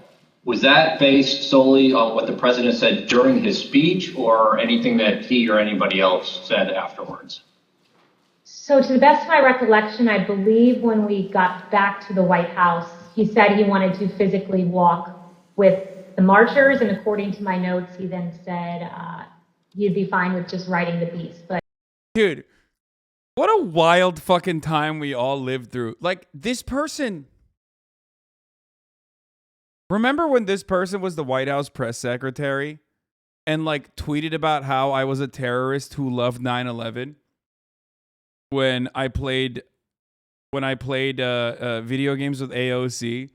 was that based solely on what the president said during his speech or anything that he or anybody else said afterwards? So to the best of my recollection, I believe when we got back to the White House, he said he wanted to physically walk with the marchers, and according to my notes, he then said he'd be fine with just riding the beast. But Dude, what a wild fucking time we all lived through. Like, this person... Remember when this person was the White House press secretary and, like, tweeted about how I was a terrorist who loved 9/11 when I played video games with AOC?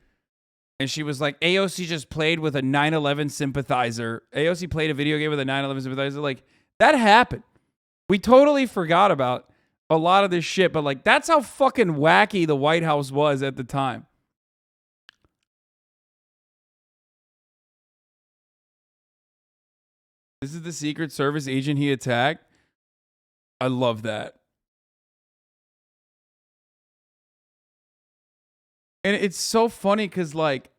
And she was like, AOC just played with a 9/11 sympathizer. AOC played a video game with a 9/11 sympathizer. Like, that happened. We totally forgot about a lot of this shit, but, like, that's how fucking wacky the White House was at the time. This is the Secret Service agent he attacked. I love that. And it's so funny because, like,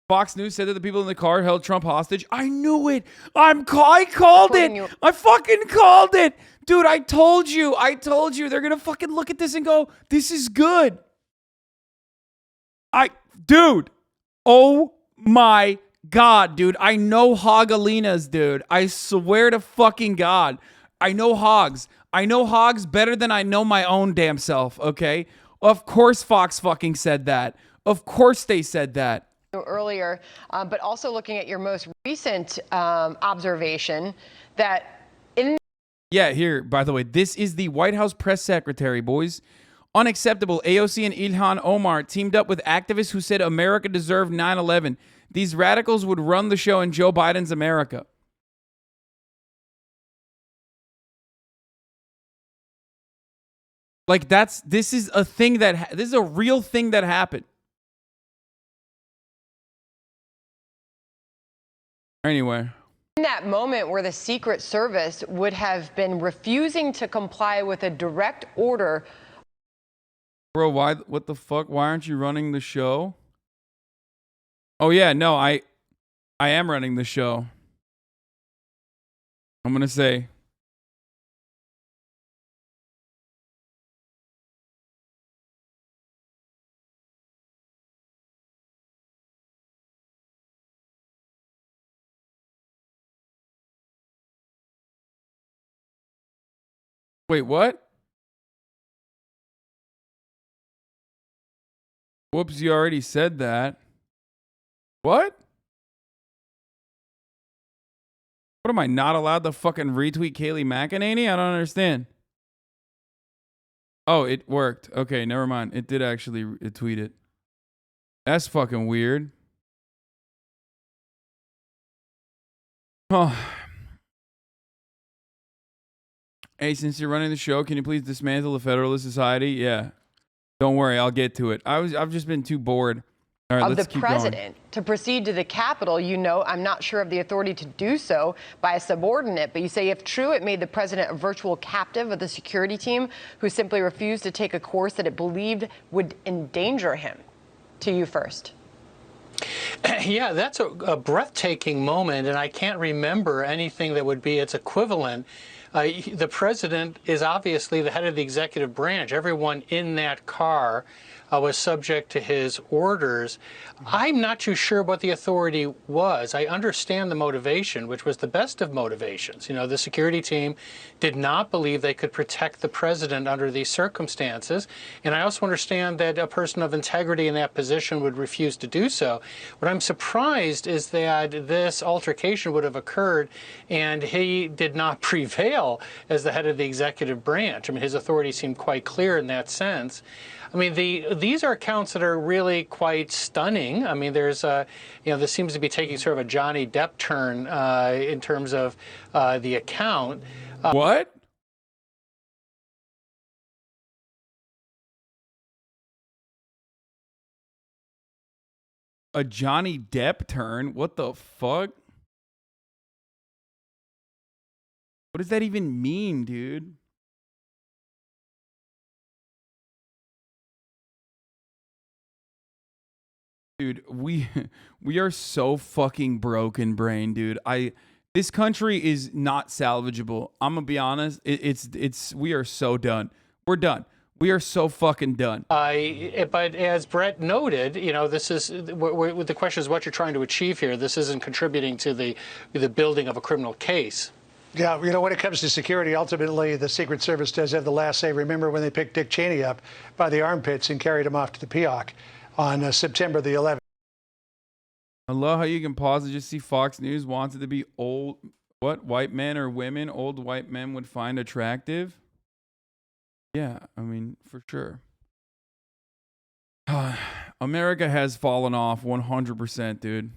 Fox News said that the people in the car held Trump hostage. I knew it. I called it. I fucking called it. Dude, I told you. They're going to fucking look at this and go, this is good. Dude. Oh my God, dude. I know Hogalinas, dude. I swear to fucking God. I know hogs. I know hogs better than I know my own damn self, okay? Of course Fox fucking said that. Of course they said that. Earlier, but also looking at your most recent observation that in... Yeah, here, by the way, this is the White House press secretary, boys. Unacceptable. AOC and Ilhan Omar teamed up with activists who said America deserved 9/11. These radicals would run the show in Joe Biden's America. Like, this is a thing this is a real thing that happened. Anyway. In that moment where the Secret Service would have been refusing to comply with a direct order. Bro, what the fuck? Why aren't you running the show? Oh yeah, no, I am running the show. I'm going to say. Wait, what? Whoops, you already said that. What? What am I, not allowed to fucking retweet Kayleigh McEnany? I don't understand. Oh, it worked. Okay, never mind. It did actually tweet it. That's fucking weird. Oh. Hey, since you're running the show, can you please dismantle the Federalist Society? Yeah. Don't worry, I'll get to it. I've just been too bored. All right, Of let's the keep president going. to proceed to the Capitol, you know, I'm not sure of the authority to do so by a subordinate, but you say if true, it made the president a virtual captive of the security team who simply refused to take a course that it believed would endanger him. To you first. Yeah, that's a breathtaking moment, and I can't remember anything that would be its equivalent. The president is obviously the head of the executive branch. Everyone in that car was subject to his orders. I'm not too sure what the authority was. I understand the motivation, which was the best of motivations. You know, the security team did not believe they could protect the president under these circumstances. And I also understand that a person of integrity in that position would refuse to do so. What I'm surprised is that this altercation would have occurred and he did not prevail as the head of the executive branch. I mean, his authority seemed quite clear in that sense. I mean, these are accounts that are really quite stunning. I mean, there's this seems to be taking sort of a Johnny Depp turn in terms of the account. What? A Johnny Depp turn? What the fuck? What does that even mean, dude? Dude, we are so fucking broken brain, dude. This country is not salvageable. I'm gonna be honest. We are so done. We're done. We are so fucking done. But as Brett noted, you know, this is the question is what you're trying to achieve here. This isn't contributing to the building of a criminal case. Yeah, you know, when it comes to security, ultimately the Secret Service does have the last say. Remember when they picked Dick Cheney up by the armpits and carried him off to the Peoc on September the 11th. I love how you can pause and just see Fox News wants it to be old, white men or women old white men would find attractive. Yeah, I mean, for sure. America has fallen off 100%, dude.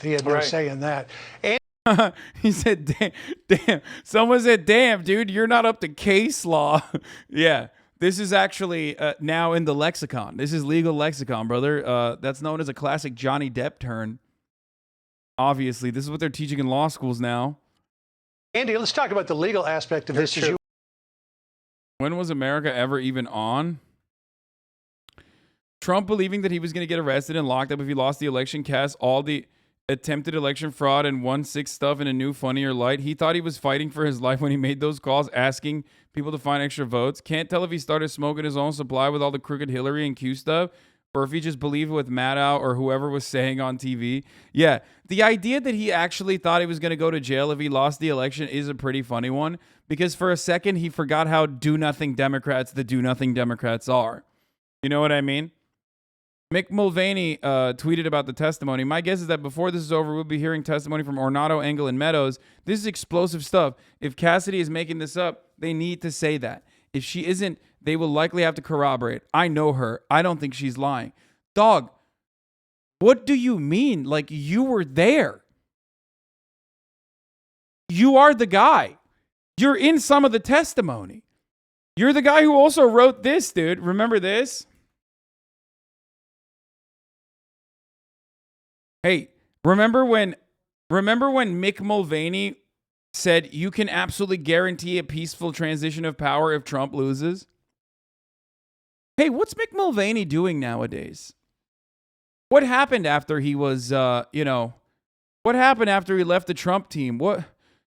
He had no say in that. And he said, damn. Someone said, damn, dude, you're not up to case law. Yeah, this is actually now in the lexicon. This is legal lexicon, brother. That's known as a classic Johnny Depp turn. Obviously, this is what they're teaching in law schools now. Andy, let's talk about the legal aspect of this. When was America ever even on? Trump believing that he was going to get arrested and locked up if he lost the election cast all the attempted election fraud and 1/6 stuff in a new, funnier light. He thought he was fighting for his life when he made those calls, asking people to find extra votes. Can't tell if he started smoking his own supply with all the crooked Hillary and Q stuff, or if he just believed what Maddow or whoever was saying on TV. Yeah, the idea that he actually thought he was going to go to jail if he lost the election is a pretty funny one, because for a second he forgot how do-nothing Democrats the do-nothing Democrats are. You know what I mean? Mick Mulvaney tweeted about the testimony. My guess is that before this is over, we'll be hearing testimony from Ornato, Engel, and Meadows. This is explosive stuff. If Cassidy is making this up, they need to say that. If she isn't, they will likely have to corroborate. I know her. I don't think she's lying. Dog, what do you mean? Like, you were there. You are the guy. You're in some of the testimony. You're the guy who also wrote this, dude. Remember this? Hey, remember when Remember when Mick Mulvaney said you can absolutely guarantee a peaceful transition of power if Trump loses? Hey, what's Mick Mulvaney doing nowadays? What happened after he was, what happened after he left the Trump team?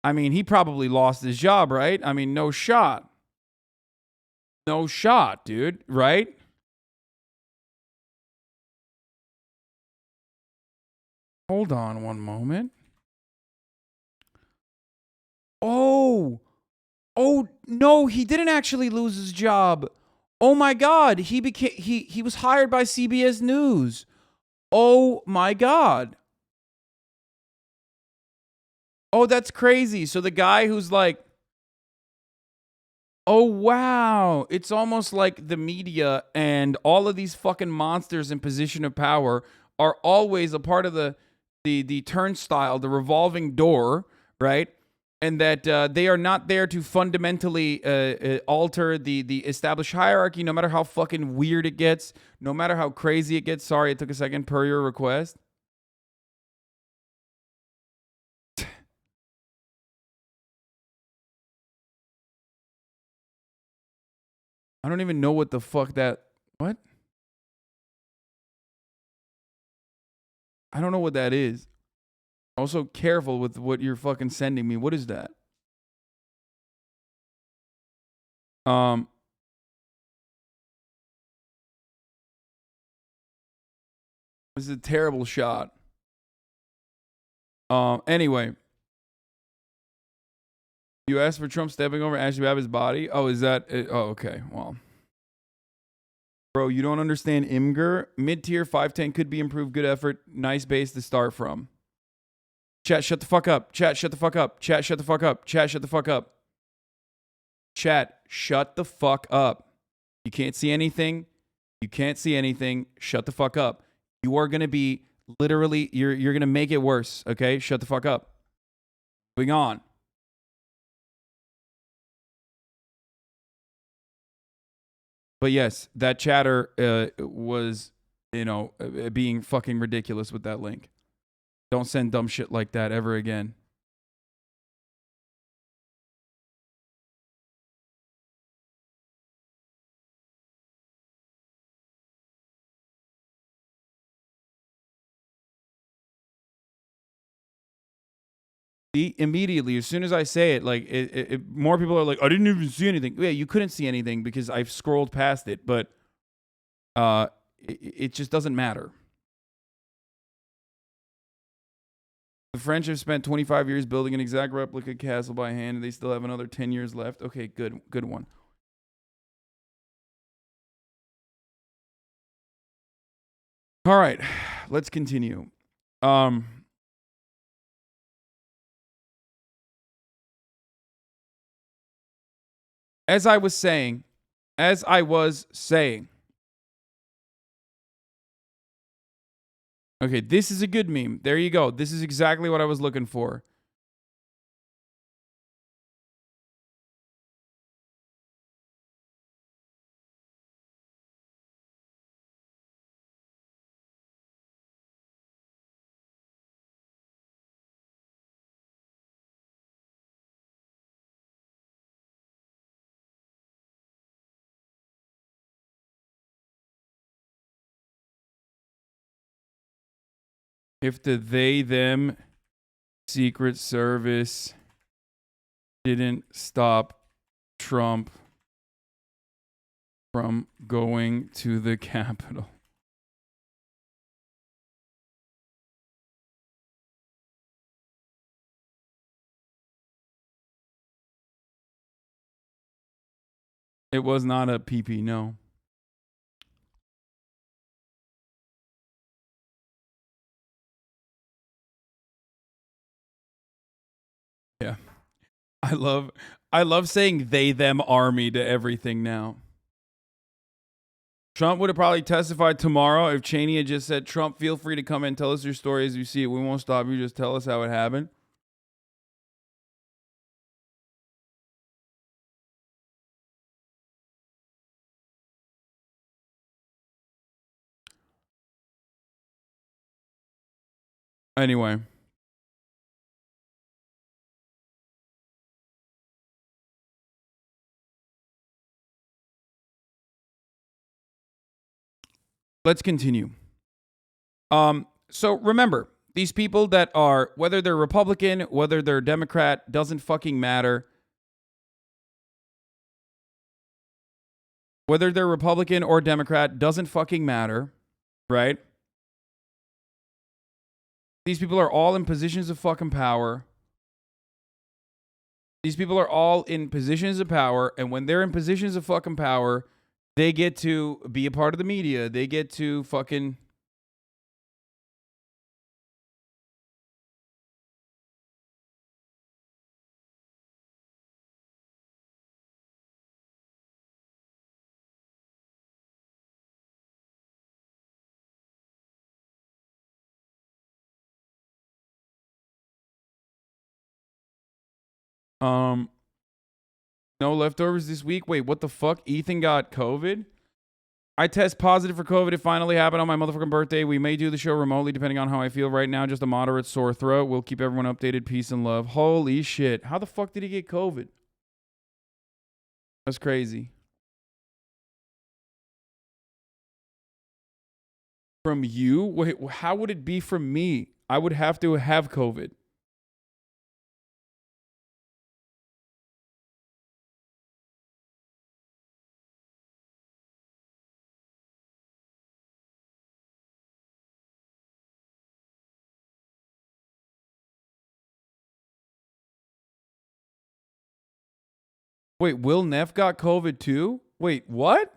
I mean, he probably lost his job, right? I mean, no shot. No shot, dude, right? Hold on one moment. Oh, no, he didn't actually lose his job. Oh my God, he was hired by CBS News. Oh my God. Oh, that's crazy. So the guy who's like, oh wow, it's almost like the media and all of these fucking monsters in position of power are always a part of the turnstile, the revolving door, right? And that they are not there to fundamentally alter the established hierarchy, no matter how fucking weird it gets, no matter how crazy it gets. Sorry, it took a second per your request. I don't even know what the fuck what? I don't know what that is. Also, careful with what you're fucking sending me. What is that? This is a terrible shot. Anyway. You asked for Trump stepping over Ashley Babbitt's body? Oh, is that it? Oh, okay. Well. Bro, you don't understand Imgur? Mid-tier 510 could be improved. Good effort. Nice base to start from. Chat, shut the fuck up. Chat, shut the fuck up. Chat, shut the fuck up. Chat, shut the fuck up. Chat, shut the fuck up. You can't see anything. You can't see anything. Shut the fuck up. You are going to be literally, you're going to make it worse. Okay? Shut the fuck up. Moving on. But yes, that chatter was, being fucking ridiculous with that link. Don't send dumb shit like that ever again. Immediately, as soon as I say it, like more people are like, I didn't even see anything. Yeah, you couldn't see anything because I've scrolled past it, but it just doesn't matter. The French have spent 25 years building an exact replica castle by hand, and they still have another 10 years left. Okay, good one. All right, let's continue. As I was saying, okay, this is a good meme. There you go. This is exactly what I was looking for. If the them Secret Service didn't stop Trump from going to the Capitol. It was not a PP, no. Yeah. I love saying they them army to everything now. Trump would have probably testified tomorrow if Cheney had just said, Trump, feel free to come and tell us your story as you see it. We won't stop you. Just tell us how it happened. Anyway. let's continue. So remember, these people that are, whether they're Republican, whether they're Democrat, doesn't fucking matter. Whether they're Republican or Democrat, doesn't fucking matter, right? These people are all in positions of fucking power. These people are all in positions of power, and when they're in positions of fucking power, they get to be a part of the media. They get to fucking... No leftovers this week. Wait, what the fuck? Ethan got COVID? I test positive for COVID. It finally happened on my motherfucking birthday. We may do the show remotely depending on how I feel right now. Just a moderate sore throat. We'll keep everyone updated. Peace and love. Holy shit. How the fuck did he get COVID? That's crazy. From you? Wait, how would it be from me? I would have to have COVID. Wait, Will Neff got COVID too? Wait, what?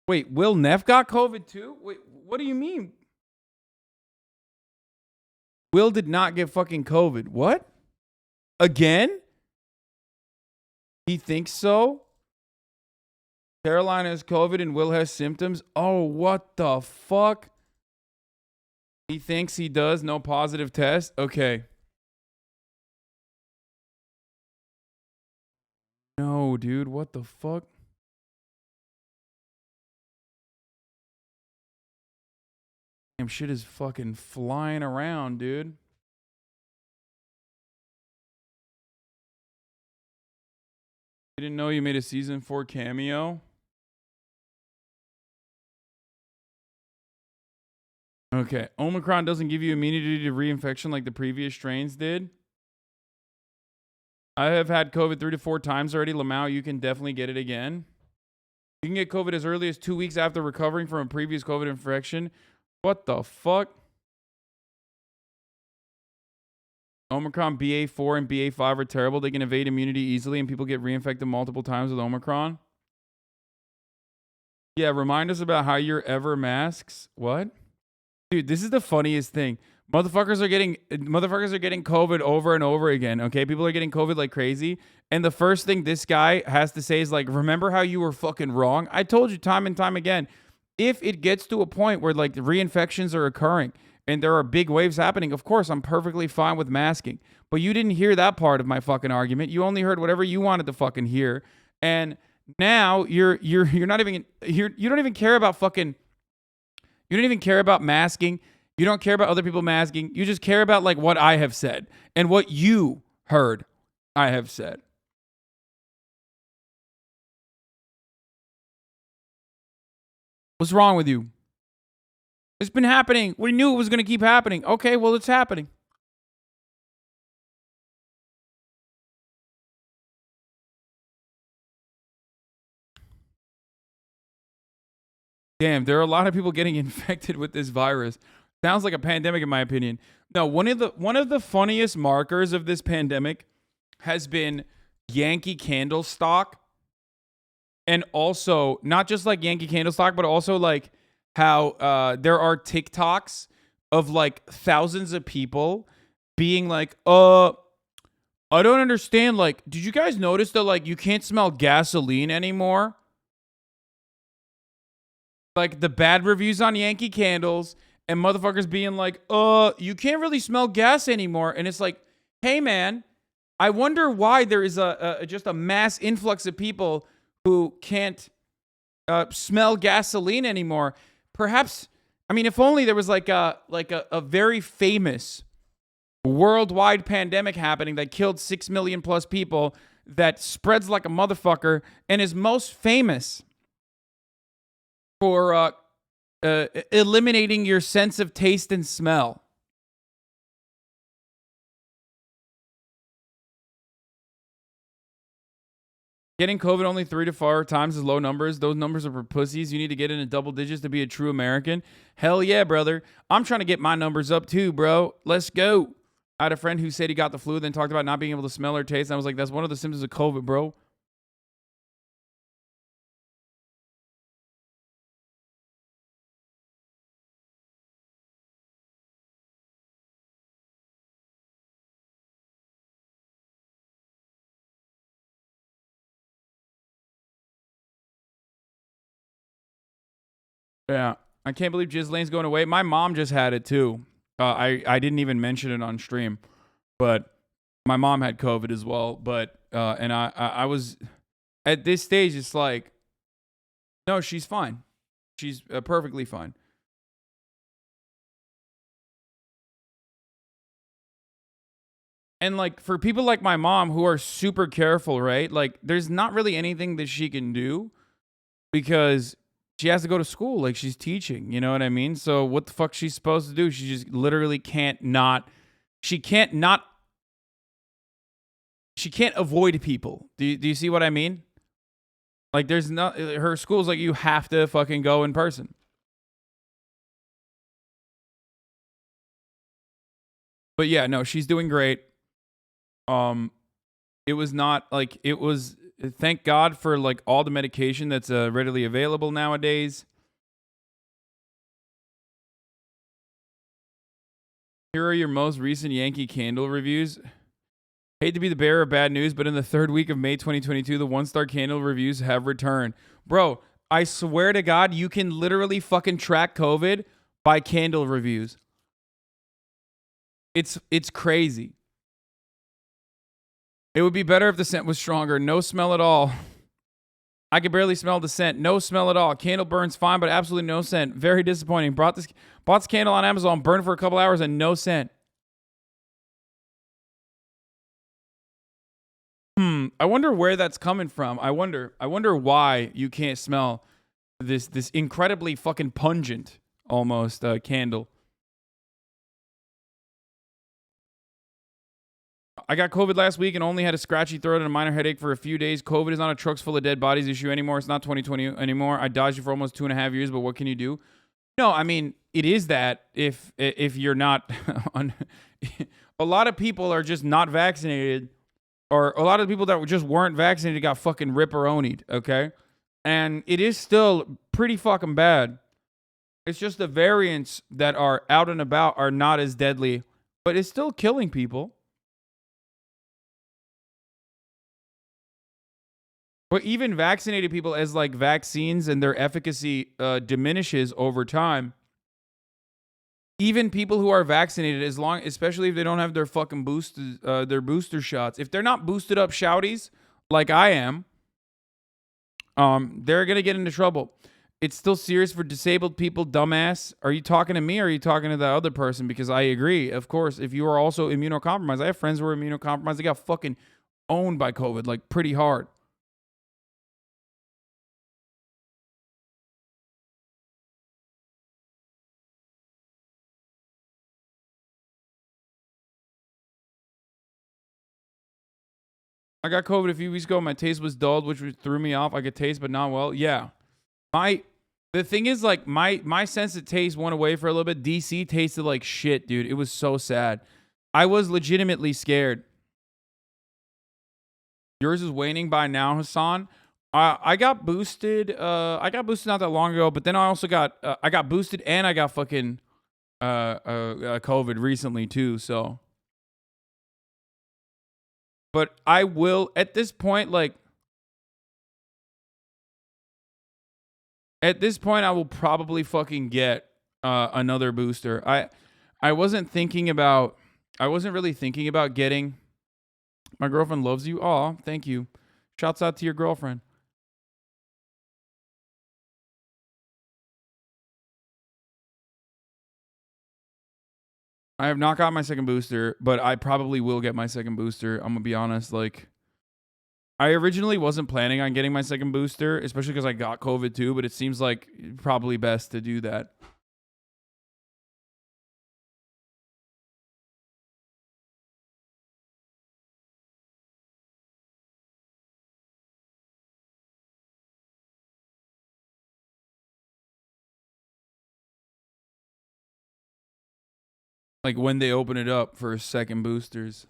Wait, Will Neff got COVID too? Wait, what do you mean? Will did not get fucking COVID. What? Again? He thinks so? Carolina has COVID and Will has symptoms? Oh, what the fuck? He thinks he does. No positive test? Okay. No, dude. What the fuck? Damn, shit is fucking flying around, dude. You didn't know you made a season 4 cameo? Okay. Omicron doesn't give you immunity to reinfection like the previous strains did. I have had COVID 3 to 4 times already. Lamau, you can definitely get it again. You can get COVID as early as 2 weeks after recovering from a previous COVID infection. What the fuck? Omicron BA4 and BA5 are terrible. They can evade immunity easily and people get reinfected multiple times with Omicron. Yeah, remind us about how you're ever masks. What? Dude, this is the funniest thing. Motherfuckers are getting COVID over and over again, okay? People are getting COVID like crazy. And the first thing this guy has to say is like, remember how you were fucking wrong? I told you time and time again, if it gets to a point where like reinfections are occurring and there are big waves happening, of course, I'm perfectly fine with masking. But you didn't hear that part of my fucking argument. You only heard whatever you wanted to fucking hear. And now you're not even you don't even care about fucking, you don't even care about masking. You don't care about other people masking. You just care about like what I have said and what you heard I have said. What's wrong with you? It's been happening. We knew it was going to keep happening. Okay, well, it's happening. Damn, there are a lot of people getting infected with this virus. Sounds like a pandemic in my opinion. No, one of the funniest markers of this pandemic has been Yankee Candle stock. And also, not just like Yankee Candle stock, but also like how there are TikToks of like thousands of people being like, I don't understand. Like, did you guys notice that like you can't smell gasoline anymore? Like the bad reviews on Yankee Candles and motherfuckers being like, you can't really smell gas anymore. And it's like, hey man, I wonder why there is just a mass influx of people who can't smell gasoline anymore. Perhaps, I mean, if only there was like a very famous worldwide pandemic happening that killed 6 million plus people, that spreads like a motherfucker and is most famous for eliminating your sense of taste and smell. Getting COVID only 3 to 4 times as low numbers. Those numbers are for pussies. You need to get into double digits to be a true American. Hell yeah, brother. I'm trying to get my numbers up too, bro. Let's go. I had a friend who said he got the flu, then talked about not being able to smell or taste. And I was like, that's one of the symptoms of COVID, bro. Yeah. I can't believe Ghislaine's going away. My mom just had it too. I didn't even mention it on stream, but my mom had COVID as well. But and I was at this stage. It's like, no, she's fine. She's perfectly fine. And like for people like my mom who are super careful, right? Like there's not really anything that she can do because she has to go to school. Like she's teaching, you know what I mean? So what the fuck she's supposed to do? She just literally can't avoid people. Do you see what I mean? Like there's not, her school's like you have to fucking go in person. But yeah, no, she's doing great. It was not like it was. Thank God for like all the medication that's readily available nowadays. Here are your most recent Yankee Candle reviews. Hate to be the bearer of bad news, but in the third week of May 2022, the one-star candle reviews have returned. Bro, I swear to God, you can literally fucking track COVID by candle reviews. It's crazy. It would be better if the scent was stronger. No smell at all. I could barely smell the scent. No smell at all. Candle burns fine, but absolutely no scent. Very disappointing. Bought this candle on Amazon, burned for a couple hours, and no scent. I wonder where that's coming from. I wonder why you can't smell this incredibly fucking pungent almost candle. I got COVID last week and only had a scratchy throat and a minor headache for a few days. COVID is not a trucks full of dead bodies issue anymore. It's not 2020 anymore. I dodged it for almost 2.5 years, but what can you do? No, I mean, it is that if you're not a lot of people are just not vaccinated, or a lot of people that just weren't vaccinated got fucking ripperonied, okay? And it is still pretty fucking bad. It's just the variants that are out and about are not as deadly, but it's still killing people. But even vaccinated people, as like vaccines and their efficacy diminishes over time, even people who are vaccinated, especially if they don't have their fucking their booster shots, if they're not boosted up shouties like I am, they're gonna get into trouble. It's still serious for disabled people, dumbass. Are you talking to me or are you talking to that other person? Because I agree, of course, if you are also immunocompromised. I have friends who are immunocompromised. They got fucking owned by COVID, like pretty hard. I got COVID a few weeks ago. My taste was dulled, which threw me off. I could taste, but not well. Yeah. The thing is, like, my sense of taste went away for a little bit. DC tasted like shit, dude. It was so sad. I was legitimately scared. Yours is waning by now, Hasan. I got boosted. I got boosted not that long ago, but then I also got I got boosted and I got fucking COVID recently too. So. But I will, at this point, I will probably fucking get another booster. I wasn't really thinking about getting. My girlfriend loves you. Aw, thank you. Shouts out to your girlfriend. I have not got my second booster, but I probably will get my second booster. I'm gonna be honest, like, I originally wasn't planning on getting my second booster, especially because I got COVID too, but it seems like probably best to do that. Like when they open it up for second boosters.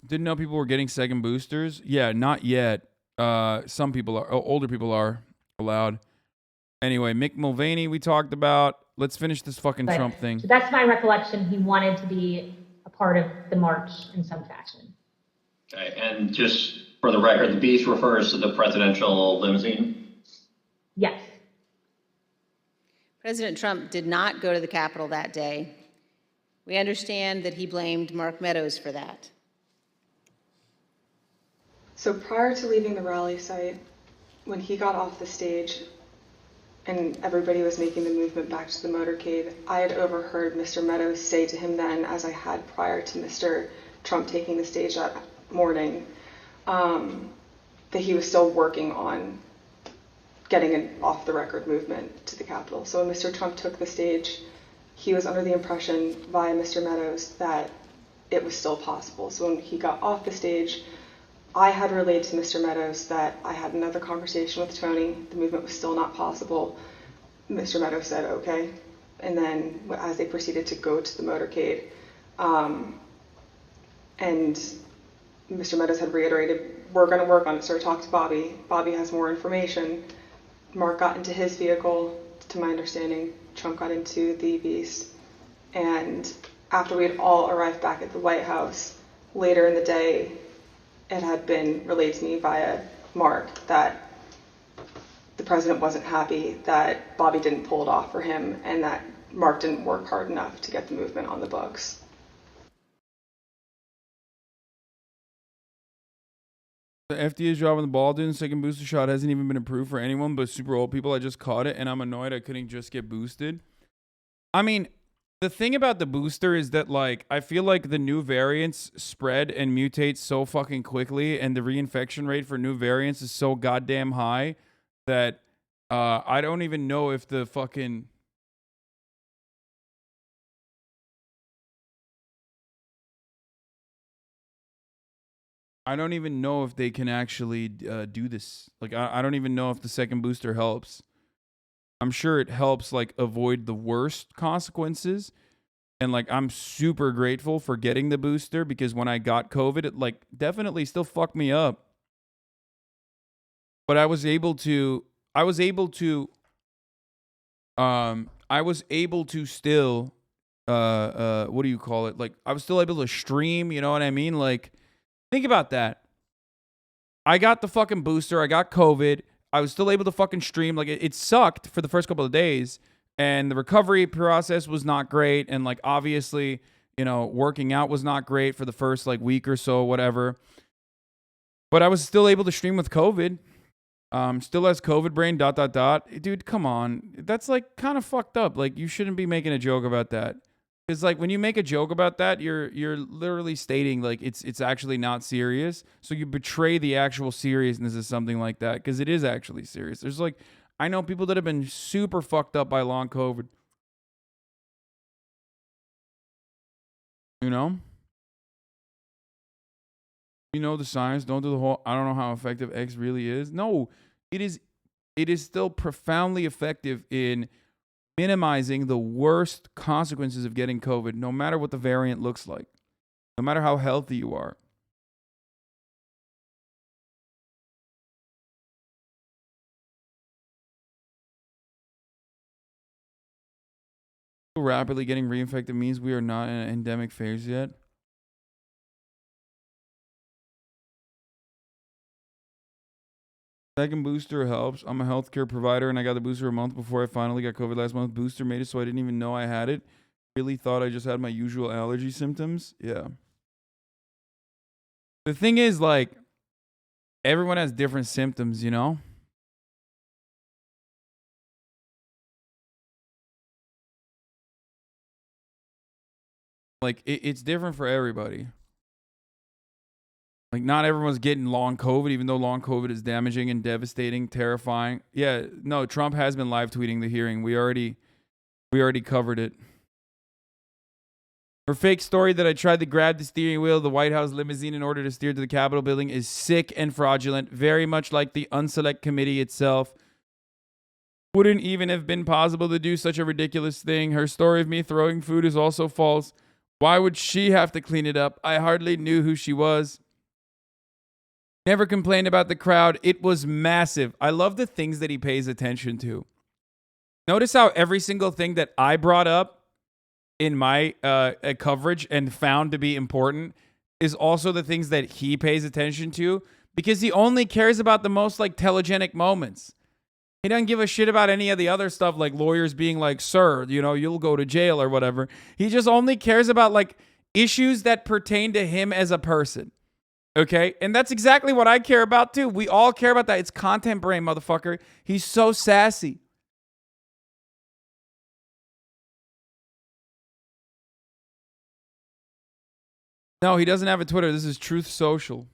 Didn't know people were getting second boosters. Yeah, not yet. Some people are. Older people are allowed. Anyway, Mick Mulvaney we talked about. Let's finish this fucking But Trump thing. to the best of my recollection, he wanted to be a part of the march in some fashion. Okay, and just for the record, the beast refers to the presidential limousine? Yes. President Trump did not go to the Capitol that day. We understand that he blamed Mark Meadows for that. So prior to leaving the rally site, when he got off the stage and everybody was making the movement back to the motorcade, I had overheard Mr. Meadows say to him then, as I had prior to Mr. Trump taking the stage that morning, that he was still working on getting an off-the-record movement to the Capitol. So when Mr. Trump took the stage, he was under the impression via Mr. Meadows that it was still possible. So when he got off the stage, I had relayed to Mr. Meadows that I had another conversation with Tony. The movement was still not possible. Mr. Meadows said, okay. And then as they proceeded to go to the motorcade, and Mr. Meadows had reiterated, we're going to work on it, sir. Talk to Bobby. Bobby has more information. Mark got into his vehicle, to my understanding. Trump got into the Beast. And after we had all arrived back at the White House, later in the day, it had been relayed to me via Mark that the president wasn't happy that Bobby didn't pull it off for him and that Mark didn't work hard enough to get the movement on the books. The FDA is dropping the ball, dude. The second booster shot hasn't even been approved for anyone but super old people. I just caught it, and I'm annoyed I couldn't just get boosted. I mean, the thing about the booster is that, like, I feel like the new variants spread and mutate so fucking quickly, and the reinfection rate for new variants is so goddamn high that I don't even know if the fucking... I don't even know if they can actually do this. Like, I don't even know if the second booster helps. I'm sure it helps, like, avoid the worst consequences. And, like, I'm super grateful for getting the booster because when I got COVID, it, like, definitely still fucked me up. But I was able to still, what do you call it? Like, I was still able to stream, you know what I mean? Like, think about that. I got the fucking booster. I got COVID. I was still able to fucking stream. Like, it sucked for the first couple of days. And the recovery process was not great. And, like, obviously, you know, working out was not great for the first, like, week or so, whatever. But I was still able to stream with COVID. Still has COVID brain, ... Dude, come on. That's, like, kind of fucked up. Like, you shouldn't be making a joke about that. Because, like, when you make a joke about that, you're literally stating, like, it's actually not serious. So you betray the actual seriousness of something like that, because it is actually serious. There's, like, I know people that have been super fucked up by long COVID. You know? You know the science. Don't do the whole, I don't know how effective X really is. No, it is still profoundly effective in minimizing the worst consequences of getting COVID, no matter what the variant looks like, no matter how healthy you are. Rapidly getting reinfected means we are not in an endemic phase yet. Second booster helps. I'm a healthcare provider and I got the booster a month before I finally got COVID last month. Booster made it so I didn't even know I had it. Really thought I just had my usual allergy symptoms. Yeah. The thing is, like, everyone has different symptoms, you know? Like, it's different for everybody. Like, not everyone's getting long COVID, even though long COVID is damaging and devastating, terrifying. Yeah, no, Trump has been live tweeting the hearing. We already covered it. Her fake story that I tried to grab the steering wheel of the White House limousine in order to steer to the Capitol building is sick and fraudulent, very much like the Unselect Committee itself. Wouldn't even have been possible to do such a ridiculous thing. Her story of me throwing food is also false. Why would she have to clean it up? I hardly knew who she was. Never complained about the crowd. It was massive. I love the things that he pays attention to. Notice how every single thing that I brought up in my coverage and found to be important is also the things that he pays attention to, because he only cares about the most like telegenic moments. He doesn't give a shit about any of the other stuff, like lawyers being like, sir, you know, you'll go to jail or whatever. He just only cares about like issues that pertain to him as a person. Okay? And that's exactly what I care about too. We all care about that. It's content brain, motherfucker. He's so sassy. No, he doesn't have a Twitter. This is Truth Social.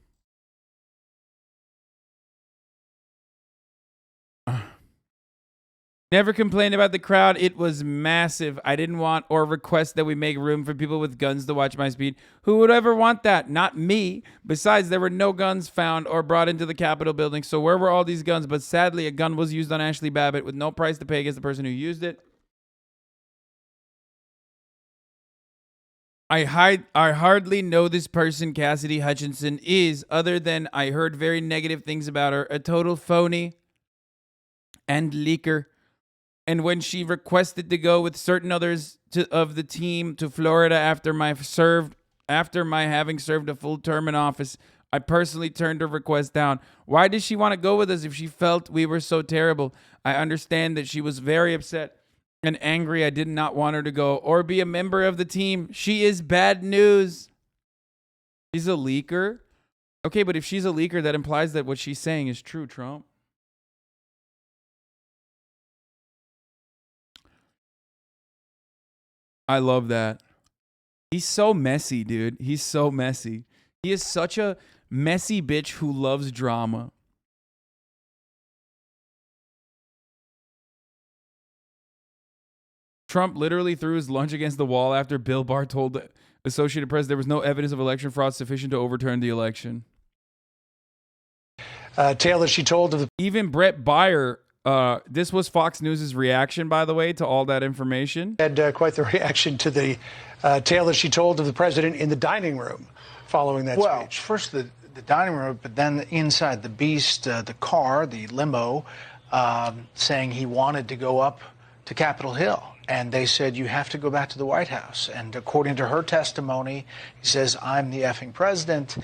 Never complained about the crowd. It was massive. I didn't want or request that we make room for people with guns to watch my speed. Who would ever want that? Not me. Besides, there were no guns found or brought into the Capitol building. So where were all these guns? But sadly, a gun was used on Ashley Babbitt with no price to pay against the person who used it. I hardly know this person Cassidy Hutchinson is, other than I heard very negative things about her. A total phony and leaker. And when she requested to go with certain others of the team to Florida after my having served a full term in office, I personally turned her request down. Why did she want to go with us if she felt we were so terrible? I understand that she was very upset and angry. I did not want her to go or be a member of the team. She is bad news. She's a leaker? Okay, but if she's a leaker, that implies that what she's saying is true, Trump. I love that. He's so messy, dude. He's so messy. He is such a messy bitch who loves drama. Trump literally threw his lunch against the wall after Bill Barr told the Associated Press there was no evidence of election fraud sufficient to overturn the election. Taylor, she told of the... Even Brett Baier, this was Fox News' reaction, by the way, to all that information. Had quite the reaction to the tale that she told of the president in the dining room following that speech. Well, first the dining room, but then inside the beast, the car, the limo, saying he wanted to go up to Capitol Hill. And they said, you have to go back to the White House. And according to her testimony, he says, I'm the effing president.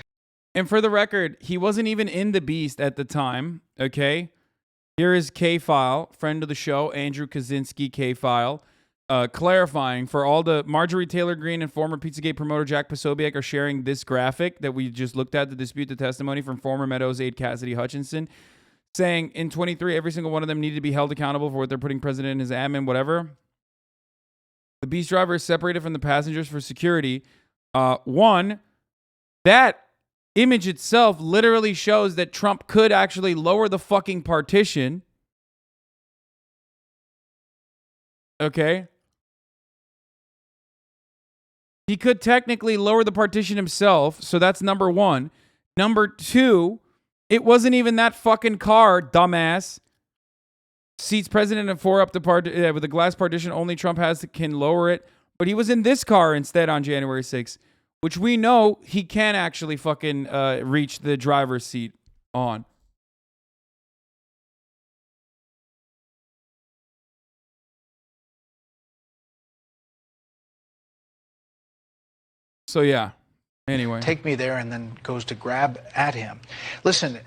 And for the record, he wasn't even in the beast at the time, okay? Here is K-File, friend of the show, Andrew Kaczynski, K-File, clarifying for all the Marjorie Taylor Greene and former Pizzagate promoter Jack Posobiec are sharing this graphic that we just looked at to dispute the testimony from former Meadows aide Cassidy Hutchinson, saying in 23, every single one of them needed to be held accountable for what they're putting president in his admin, whatever. The beast driver is separated from the passengers for security. One, that image itself literally shows that Trump could actually lower the fucking partition. Okay. He could technically lower the partition himself, so that's number one. Number two, it wasn't even that fucking car, dumbass. Seats president and four up the with the glass partition. Only Trump can lower it. But he was in this car instead on January 6th, which we know he can actually fucking reach the driver's seat on. So yeah, anyway. Take me there and then goes to grab at him. Listen,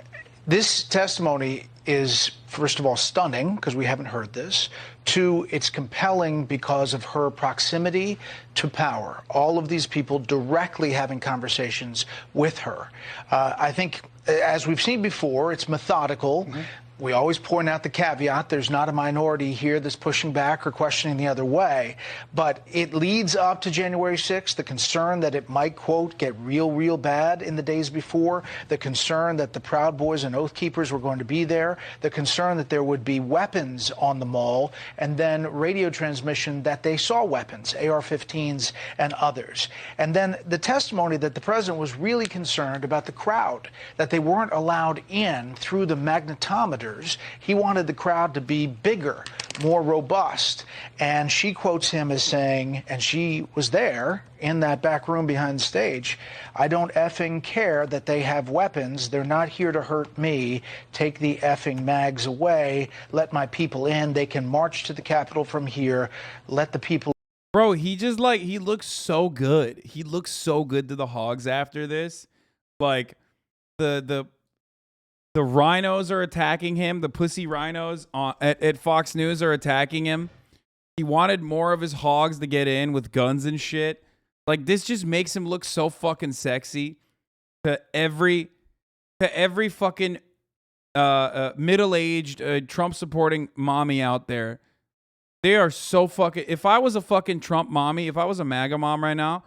this testimony is, first of all, stunning because we haven't heard this. Two, it's compelling because of her proximity to power. All of these people directly having conversations with her. I think, as we've seen before, it's methodical. We always point out the caveat. There's not a minority here that's pushing back or questioning the other way. But it leads up to January 6th, the concern that it might, quote, get real bad in the days before, the concern that the Proud Boys and Oath Keepers were going to be there, the concern that there would be weapons on the mall, and then radio transmission that they saw weapons, AR-15s and others. And then the testimony that the president was really concerned about the crowd, that they weren't allowed in through the magnetometer. He wanted the crowd to be bigger, more robust. And she quotes him as saying, and she was there in that back room behind the stage, I don't effing care that they have weapons. They're not here to hurt me. Take the effing mags away. Let my people in. They can march to the Capitol from here. Let the people. Bro, he just like, he looks so good. He looks so good to the Hogs after this. Like, the rhinos are attacking him. The pussy rhinos at Fox News are attacking him. He wanted more of his Hogs to get in with guns and shit. Like, this just makes him look so fucking sexy to every fucking middle-aged Trump-supporting mommy out there. They are so fucking... If I was a fucking Trump mommy, if I was a MAGA mom right now,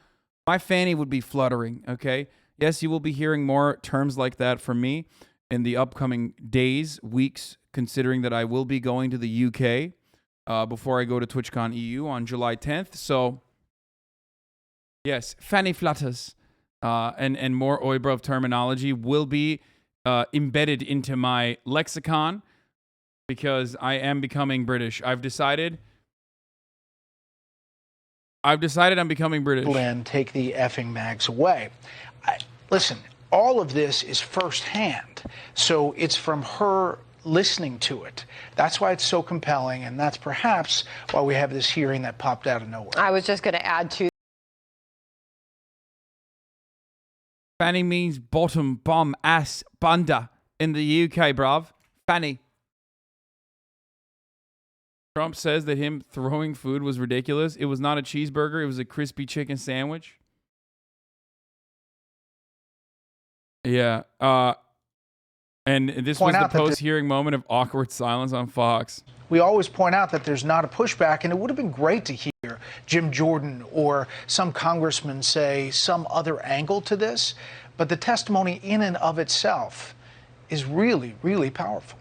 my fanny would be fluttering, okay? Yes, you will be hearing more terms like that from me in the upcoming days, weeks, considering that I will be going to the UK before I go to TwitchCon EU on July 10th. So, yes, fanny flutters and more Oibrov terminology will be embedded into my lexicon because I am becoming British. I've decided I'm becoming British. And take the effing mags away. Listen. All of this is firsthand, so it's from her listening to it. That's why it's so compelling, and that's perhaps why we have this hearing that popped out of nowhere. I was just going to add to. Fanny means bottom, bum, ass, bunda in the UK, bruv. Fanny. Trump says that him throwing food was ridiculous. It was not a cheeseburger. It was a crispy chicken sandwich. Yeah. And this was the post-hearing moment of awkward silence on Fox. We always point out that there's not a pushback, and it would have been great to hear Jim Jordan or some congressman say some other angle to this. But the testimony in and of itself is really, really powerful.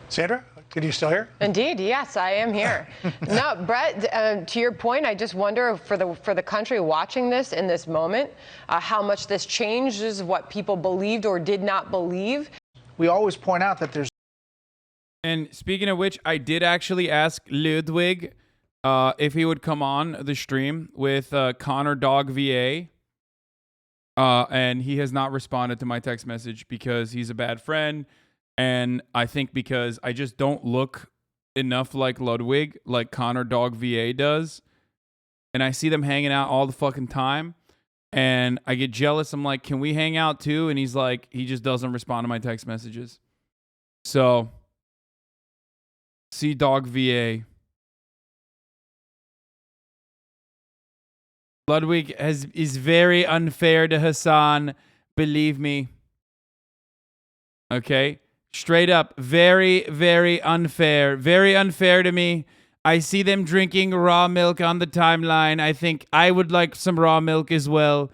Sandra, can you still hear? Indeed, yes, I am here. No, Brett, to your point, I just wonder for the country watching this in this moment, how much this changes what people believed or did not believe. We always point out that there's. And speaking of which, I did actually ask Ludwig if he would come on the stream with Connor Dog VA. And he has not responded to my text message because he's a bad friend. And I think because I just don't look enough like Ludwig, like Connor Dog VA does. And I see them hanging out all the fucking time. And I get jealous. I'm like, can we hang out too? And he's like, he just doesn't respond to my text messages. So, see Dog VA. Ludwig is very unfair to Hasan. Believe me. Okay? Straight up, very, very unfair. Very unfair to me. I see them drinking raw milk on the timeline. I think I would like some raw milk as well.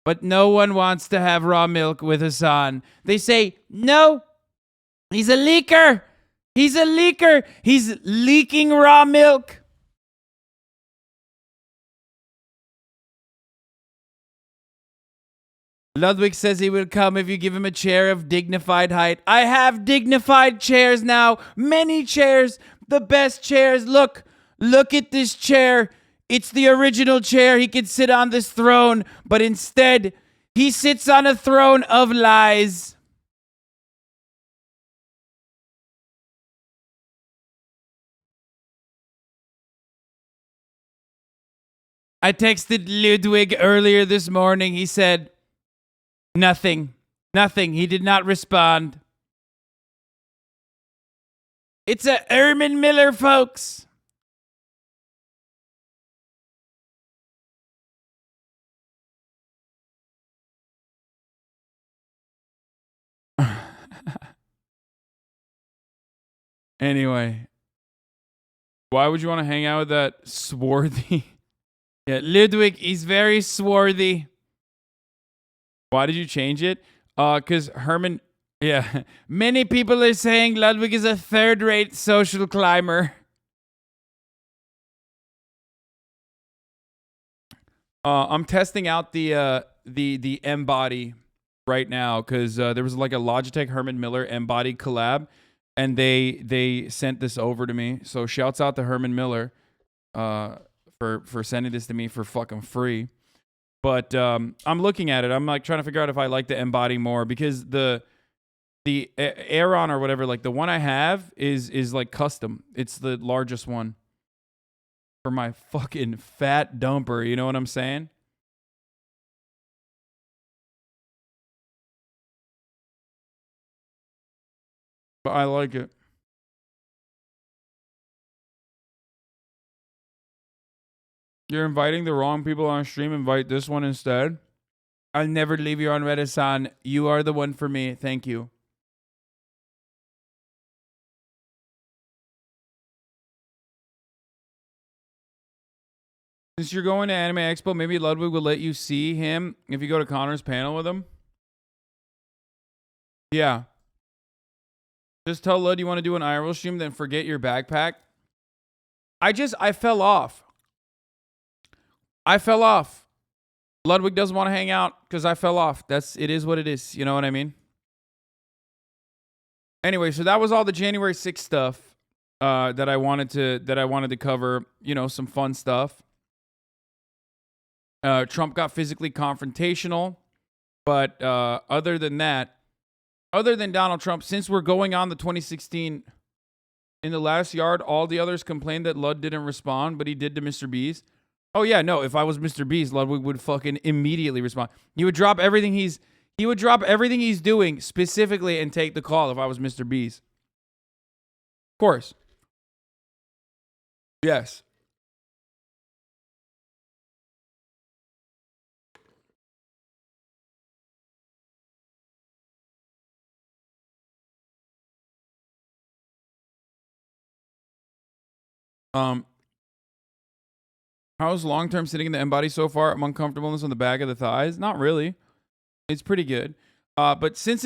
But no one wants to have raw milk with Hasan. They say, no, he's a leaker. He's a leaker. He's leaking raw milk. Ludwig says he will come if you give him a chair of dignified height. I have dignified chairs now. Many chairs. The best chairs. Look at this chair. It's the original chair. He could sit on this throne, but instead, he sits on a throne of lies. I texted Ludwig earlier this morning. He said, nothing. Nothing. He did not respond. It's a Herman Miller, folks. Anyway, why would you want to hang out with that swarthy? Yeah, Ludwig is very swarthy. Why did you change it? Because Herman. Yeah, many people are saying Ludwig is a third-rate social climber. I'm testing out the M body right now because there was like a Logitech Herman Miller M body collab, and they sent this over to me. So shouts out to Herman Miller for sending this to me for fucking free. But I'm looking at it. I'm like trying to figure out if I like the M body more because the Aeron or whatever, like the one I have is like custom. It's the largest one for my fucking fat dumper. You know what I'm saying? But I like it. You're inviting the wrong people on stream. Invite this one instead. I'll never leave you on red, Hasan. You are the one for me. Thank you. Since you're going to Anime Expo, maybe Ludwig will let you see him if you go to Connor's panel with him. Yeah. Just tell Lud you want to do an IRL stream, then forget your backpack. I fell off. I fell off. Ludwig doesn't want to hang out because I fell off. It is what it is. You know what I mean? Anyway, so that was all the January 6th stuff that I wanted to cover. You know, some fun stuff. Trump got physically confrontational, but other than that, other than Donald Trump, since we're going on the 2016 in the last yard, all the others complained that Lud didn't respond, but he did to Mr. Beast. Oh yeah, no, if I was Mr. Beast, Ludwig would fucking immediately respond. He would drop everything he's doing specifically and take the call if I was Mr. Beast. Of course. Yes. How's long-term sitting in the M body so far? I'm uncomfortableness on the back of the thighs. Not really. It's pretty good. But since